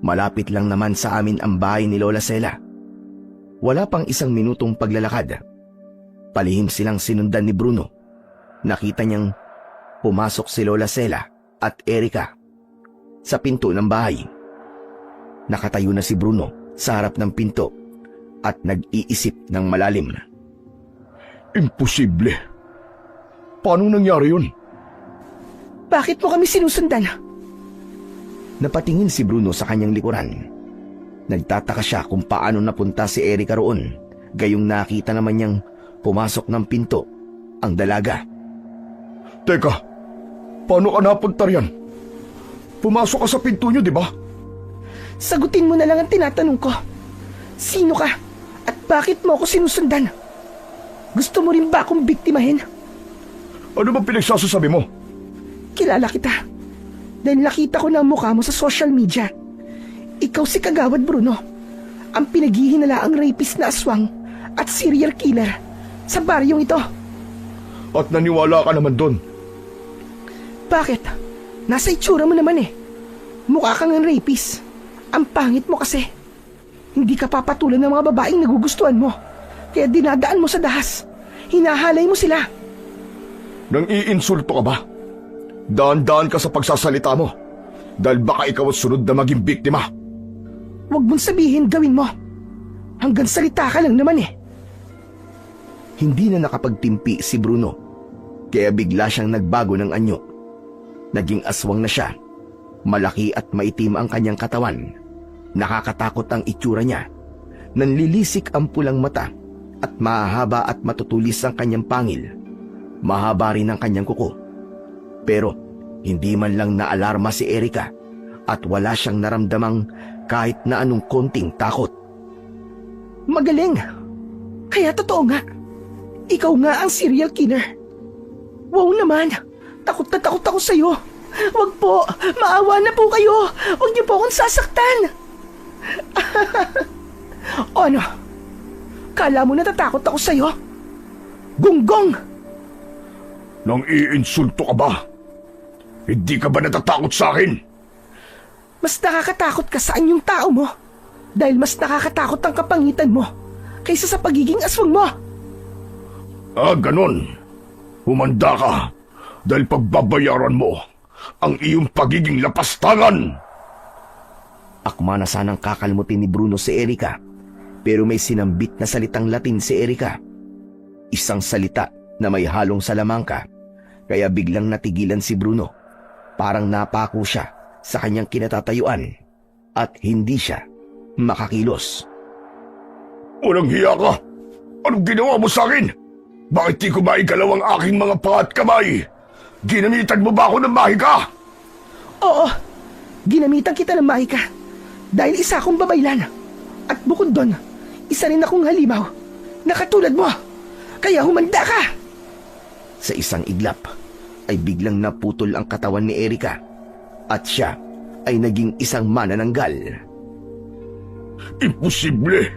B: Malapit lang naman sa amin ang bahay ni Lola Sela. Wala pang 1 minutong paglalakad. Palihim silang sinundan ni Bruno. Nakita niyang pumasok si Lola Sela at Erika sa pinto ng bahay. Nakatayo na si Bruno sa harap ng pinto at nag-iisip ng malalim.
C: Imposible. Paano nangyari yun?
F: Bakit mo kami sinusundan?
B: Napatingin si Bruno sa kanyang likuran. Nagtataka siya kung paano napunta si Erika roon
A: Gayong nakita naman niyang pumasok ng pinto ang dalaga.
B: Teka, paano ka napunta riyan? Pumasok ka sa pinto niyo, di ba?
F: Sagutin mo na lang ang tinatanong ko. Sino ka? At bakit mo ako sinusundan? Gusto mo rin ba akong biktimahin?
B: Ano bang pinagsasasabi mo?
F: Kilala kita. Dahil nakita ko na ang mukha mo sa social media. Ikaw si Kagawad Bruno. Ang pinaghihinalaang rapist na aswang at serial killer sa baryong ito.
B: At naniwala ka naman doon.
F: Bakit? Nasa itsura mo naman eh. Mukha kang ang rapist. Ang pangit mo kasi. Hindi ka papatulan ng mga babaeng nagugustuhan mo. Kaya dinadaan mo sa dahas. Hinahalay mo sila.
B: Nang iinsulto ka ba? Daan-daan ka sa pagsasalita mo. Dahil baka ikaw at sunod na maging biktima.
F: Huwag mong sabihin gawin mo. Hanggang salita ka lang naman eh.
A: Hindi na nakapagtimpi si Bruno, kaya bigla siyang nagbago ng anyo. Naging aswang na siya. Malaki at maitim ang kanyang katawan. Nakakatakot ang itsura niya. Nanlilisik ang pulang mata at mahaba at matutulis ang kanyang pangil. Mahaba rin ang kanyang kuko. Pero hindi man lang naalarma si Erika at wala siyang naramdamang kahit na anong konting takot.
F: Magaling. Kaya totoo nga. Ikaw nga ang serial killer. Wow naman. Takot na takot ako sa'yo. Wag po. Maawa na po kayo. Huwag niyo po akong sasaktan. O ano? Kala mo natatakot ako sa'yo? Gunggong!
B: Nang iinsulto ka ba? Hindi ka ba natatakot sa akin?
F: Mas nakakatakot ka sa anyong tao mo. Dahil mas nakakatakot ang kapangitan mo kaysa sa pagiging aswang mo.
B: Ah, ganon. Humanda ka dahil pagbabayaran mo ang iyong pagiging lapastangan.
A: Akma na sanang kakalmutin ni Bruno si Erika, pero may sinambit na salitang Latin si Erika. Isang salita na may halong salamangka, kaya biglang natigilan si Bruno. Parang napako siya sa kanyang kinatatayuan at hindi siya makakilos.
B: Walang hiya ka! Anong ginawa mo sa akin? Bakit di ko maigalaw ang aking mga paa at kamay? Ginamitan mo ba ako ng mahika?
F: Oo, ginamitan kita ng mahika. Dahil isa akong babaylan. At bukod doon, isa rin akong halimaw na katulad mo. Kaya humanda ka!
A: Sa isang iglap ay biglang naputol ang katawan ni Erika at siya ay naging isang manananggal.
B: Imposible!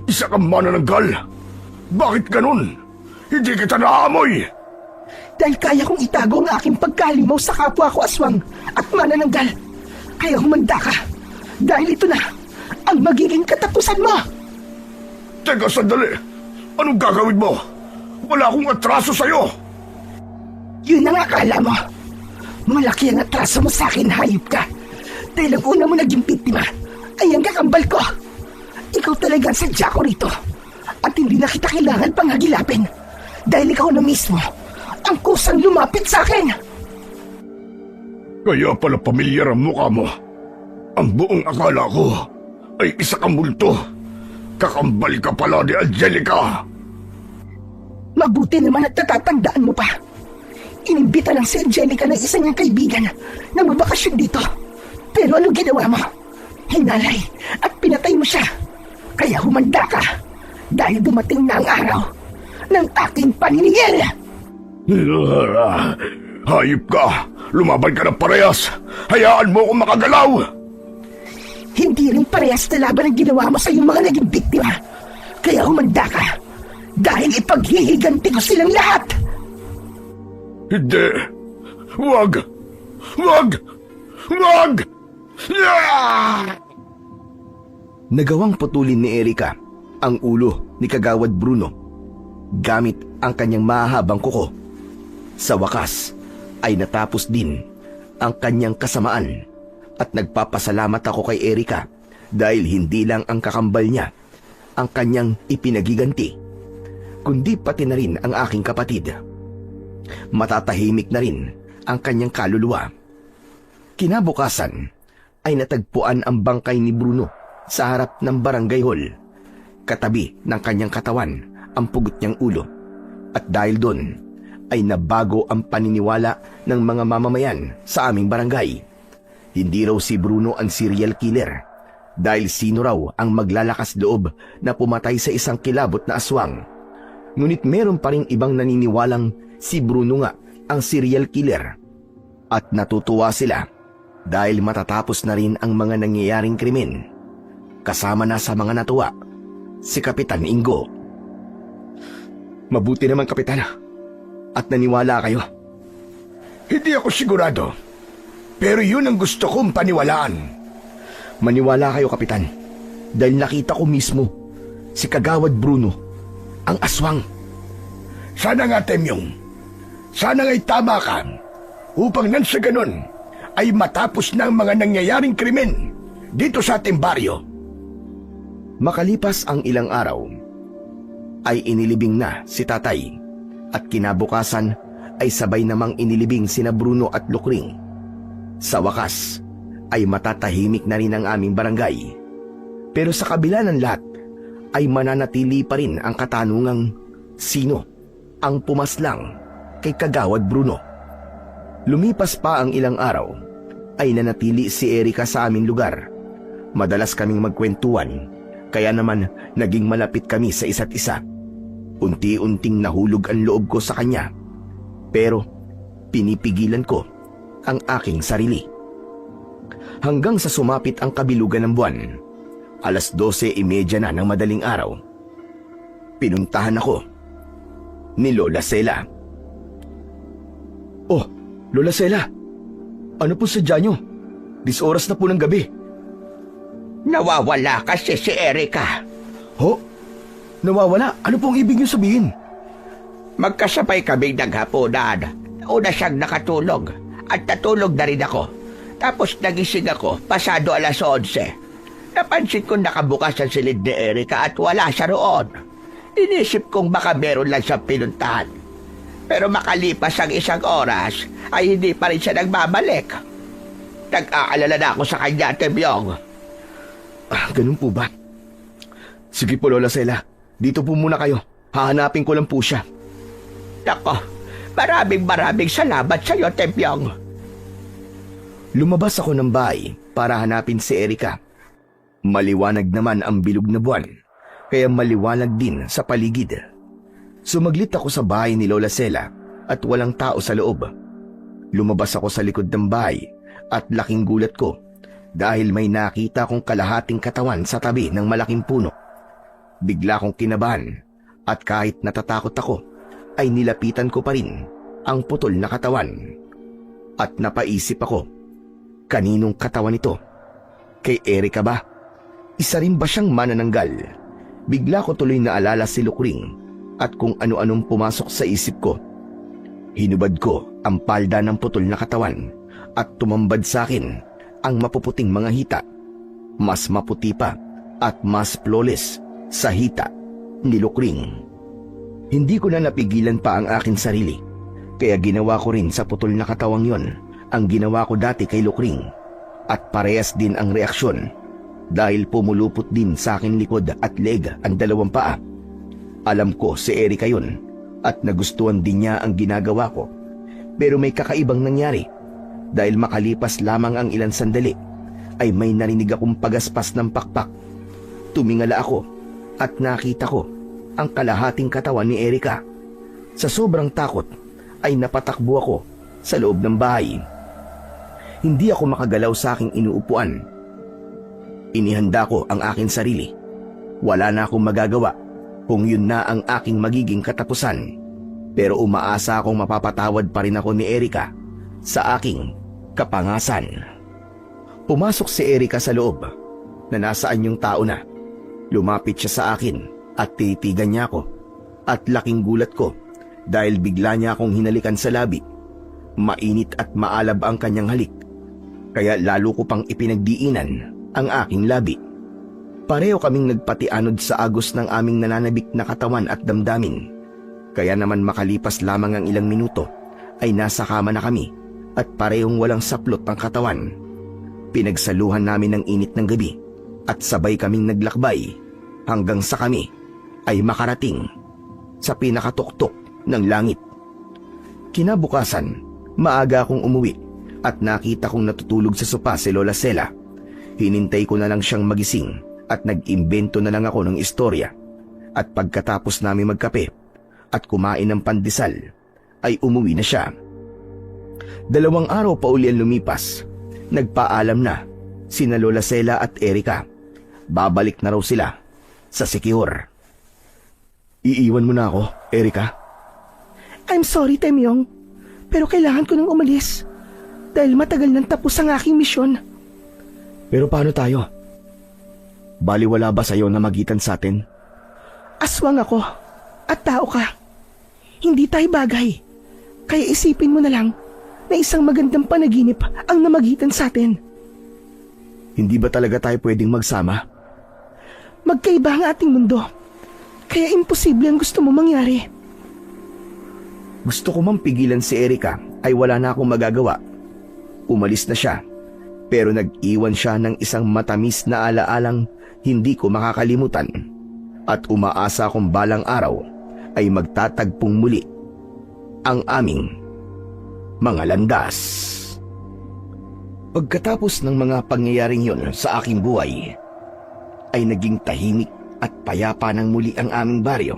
B: Isa kang manananggal! Bakit ganun? Hindi kita naamoy!
F: Dahil kaya kong itago ang aking pagkalimaw sa kapwa ko aswang at manananggal. Kaya humanda ka. Dahil ito na ang magiging katapusan mo.
B: Teka, sandali! Anong gagawin mo? Wala akong atraso sa'yo!
F: Yun ang akala mo. Malaki ang atraso mo sa akin, hayop ka. Dahil ang una mo naging biktima ay ang kakambal ko. Ikaw talaga ang sadya ko rito. At hindi na kita kailangan pang hagilapin. Dahil ikaw na mismo ang kusang lumapit sa akin.
B: Kaya pala pamilyar ang mukha mo. Ang buong akala ko ay isa kang multo. Kakambal ka pala ni Angelica.
F: Mabuti naman at natatandaan mo pa. Inimbita lang si Angelica ng isa niyang kaibigan na magbakasyon dito. Pero ano ginawa mo? Hinalay at pinatay mo siya. Kaya humanda ka dahil dumating na ang araw ng aking paniningil.
B: Hayop ka! Lumaban ka ng parehas! Hayaan mo akong makagalaw!
F: Hindi rin parehas na laban ang ginawa mo sa iyong mga naging biktima. Kaya humanda ka dahil ipaghihiganti ko silang lahat.
B: Hindi! Huwag! Huwag! Huwag!
A: Nagawang putulin ni Erika ang ulo ni Kagawad Bruno gamit ang kanyang mahahabang kuko. Sa wakas ay natapos din ang kanyang kasamaan at nagpapasalamat ako kay Erika dahil hindi lang ang kakambal niya ang kanyang ipinagiganti, kundi pati na rin ang aking kapatid. Matatahimik na rin ang kanyang kaluluwa. Kinabukasan ay natagpuan ang bangkay ni Bruno sa harap ng barangay hall. Katabi ng kanyang katawan ang pugot niyang ulo. At dahil doon ay nabago ang paniniwala ng mga mamamayan sa aming barangay. Hindi raw si Bruno ang serial killer dahil sino raw ang maglalakas loob na pumatay sa isang kilabot na aswang. Ngunit meron pa rin ibang naniniwalang si Bruno nga ang serial killer. At natutuwa sila dahil matatapos na rin ang mga nangyayaring krimen. Kasama na sa mga natuwa si Kapitan Ingo.
B: Mabuti naman, Kapitan. At naniwala kayo.
C: Hindi ako sigurado. Pero yun ang gusto kong paniwalaan.
A: Maniwala kayo, Kapitan. Dahil nakita ko mismo si Kagawad Bruno, ang aswang.
C: Sana nga, Temyong. Sana nga'y tama ka. Upang nang sa ganun ay matapos na ang mga nangyayaring krimen dito sa ating baryo.
A: Makalipas ang ilang araw, ay inilibing na si Tatay at kinabukasan ay sabay namang inilibing sina Bruno at Lukring. Sa wakas ay matatahimik na rin ang aming barangay. Pero sa kabila ng lahat ay mananatili pa rin ang katanungang sino ang pumaslang kay Kagawad Bruno. Lumipas pa ang ilang araw ay nanatili si Erika sa aming lugar. Madalas kaming magkwentuhan kaya naman naging malapit kami sa isa't isa. Unti-unting nahulog ang loob ko sa kanya, pero pinipigilan ko ang aking sarili. Hanggang sa sumapit ang kabilugan ng buwan, 12:30 na ng madaling araw. Pinuntahan ako ni Lola Sela.
B: Oh, Lola Sela, ano po sadya nyo? 10 oras na po ng gabi.
E: Nawawala kasi si Erika.
B: Ho? Nawawala? Ano pong ibig nyo sabihin?
E: Magkasabay kaming naghapunan. Una siyang nakatulog at natulog na rin ako. Tapos nagising ako pasado 11:00. Napansin kong nakabukas ang silid ni Erika at wala siya roon. Inisip kong baka meron lang siyang pinuntahan. Pero makalipas ang 1 oras ay hindi pa rin siya nagbabalik. Nag-aalala na ako sa kanya, Temyong.
B: Ganun po ba? Sige po, Lola Sela. Dito po muna kayo. Hahanapin ko lang po siya.
E: Nako, maraming salamat sa iyo, Temyong.
A: Lumabas ako ng bahay para hanapin si Erika. Maliwanag naman ang bilog na buwan, kaya maliwanag din sa paligid. Sumaglit ako sa bahay ni Lola Sela at walang tao sa loob. Lumabas ako sa likod ng bahay at laking gulat ko dahil may nakita kong kalahating katawan sa tabi ng malaking puno. Bigla kong kinabahan at kahit natatakot ako ay nilapitan ko pa rin ang putol na katawan. At napaisip ako, kaninong katawan ito? Kay Erika ba? Isa rin ba siyang manananggal? Bigla ko tuloy naalala si Lukring at kung ano-anong pumasok sa isip ko. Hinubad ko ang palda ng putol na katawan at tumambad sa akin ang mapuputing mga hita. Mas maputi pa at mas flawless sa hita ni Lukring. Hindi ko na napigilan pa ang aking sarili, kaya ginawa ko rin sa putol na katawang yon ang ginawa ko dati kay Lukring. At parehas din ang reaksyon dahil pumulupot din sa aking likod at leg ang 2 paa. Alam ko si Erika yun at nagustuhan din niya ang ginagawa ko. Pero may kakaibang nangyari dahil makalipas lamang ang ilang sandali ay may narinig akong pagaspas ng pakpak. Tumingala ako at nakita ko ang kalahating katawan ni Erika. Sa sobrang takot ay napatakbo ako sa loob ng bahay. Hindi ako makagalaw sa aking inuupuan. Inihanda ko ang aking sarili. Wala na akong magagawa kung yun na ang aking magiging katapusan. Pero umaasa akong mapapatawad pa rin ako ni Erika sa aking kapangasan. Pumasok si Erika sa loob na nasaan yung tao na. Lumapit siya sa akin at titigan niya ako. At laking gulat ko dahil bigla niya akong hinalikan sa labi. Mainit at maalab ang kanyang halik. Kaya lalo ko pang ipinagdiinan ang aking labi. Pareho kaming nagpatianod sa agos ng aming nananabik na katawan at damdamin. Kaya naman makalipas lamang ang ilang minuto ay nasa kama na kami at parehong walang saplot ang katawan. Pinagsaluhan namin ng init ng gabi at sabay kaming naglakbay hanggang sa kami ay makarating sa pinakatuktok ng langit. Kinabukasan, maaga akong umuwi at nakita kong natutulog sa sopa si Lola Sela. Hinintay ko na lang siyang magising at nag-imbento na lang ako ng istorya. At pagkatapos namin magkape at kumain ng pandesal, ay umuwi na siya. 2 araw pa uli ang lumipas. Nagpaalam na sina Lola Sela at Erika. Babalik na raw sila sa Secure.
B: Iiwan mo na ako, Erika?
F: I'm sorry, Temyong, pero kailangan ko nang umalis dahil matagal nang tapos ang aking misyon.
B: Pero paano tayo? Baliwala ba sa'yo na magitan sa atin?
F: Aswang ako at tao ka. Hindi tayo bagay. Kaya isipin mo na lang na isang magandang panaginip ang namagitan sa atin.
B: Hindi ba talaga tayo pwedeng magsama?
F: Magkaiba ang ating mundo. Kaya imposible ang gusto mo mangyari.
A: Gusto ko mang pigilan si Erika ay wala na akong magagawa. Umalis na siya, pero nag-iwan siya ng isang matamis na alaalang hindi ko makakalimutan. At umaasa akong balang araw ay magtatagpong muli ang aming mga landas. Pagkatapos ng mga pangyayaring yon sa aking buhay, ay naging tahimik at payapa ng muli ang aming baryo.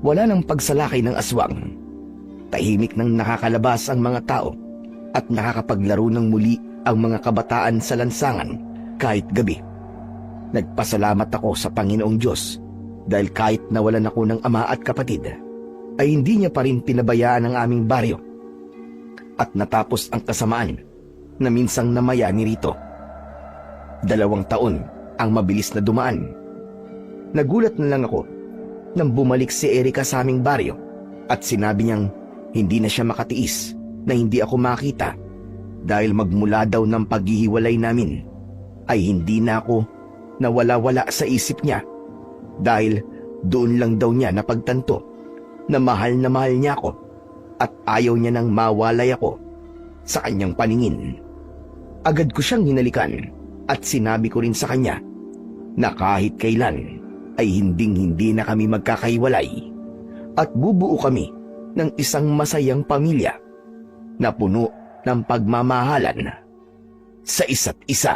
A: Wala nang pagsalakay ng aswang. Tahimik nang nakakalabas ang mga tao at nakakapaglaro ng muli ang mga kabataan sa lansangan kahit gabi. Nagpasalamat ako sa Panginoong Diyos dahil kahit nawalan ako ng ama at kapatid, ay hindi niya pa rin pinabayaan ang aming baryo. At natapos ang kasamaan na minsang namayani rito. 2 taon ang mabilis na dumaan. Nagulat na lang ako nang bumalik si Erika sa aming baryo at sinabi niyang hindi na siya makatiis na hindi ako makita dahil magmula daw ng paghihiwalay namin ay hindi na ako nawala-wala sa isip niya dahil doon lang daw niya napagtanto na mahal niya ako at ayaw niya nang mawalay ako sa kanyang paningin. Agad ko siyang hinalikan at sinabi ko rin sa kanya na kahit kailan ay hinding-hindi na kami magkakahiwalay at bubuo kami ng isang masayang pamilya na puno ng pagmamahalan sa isa't isa.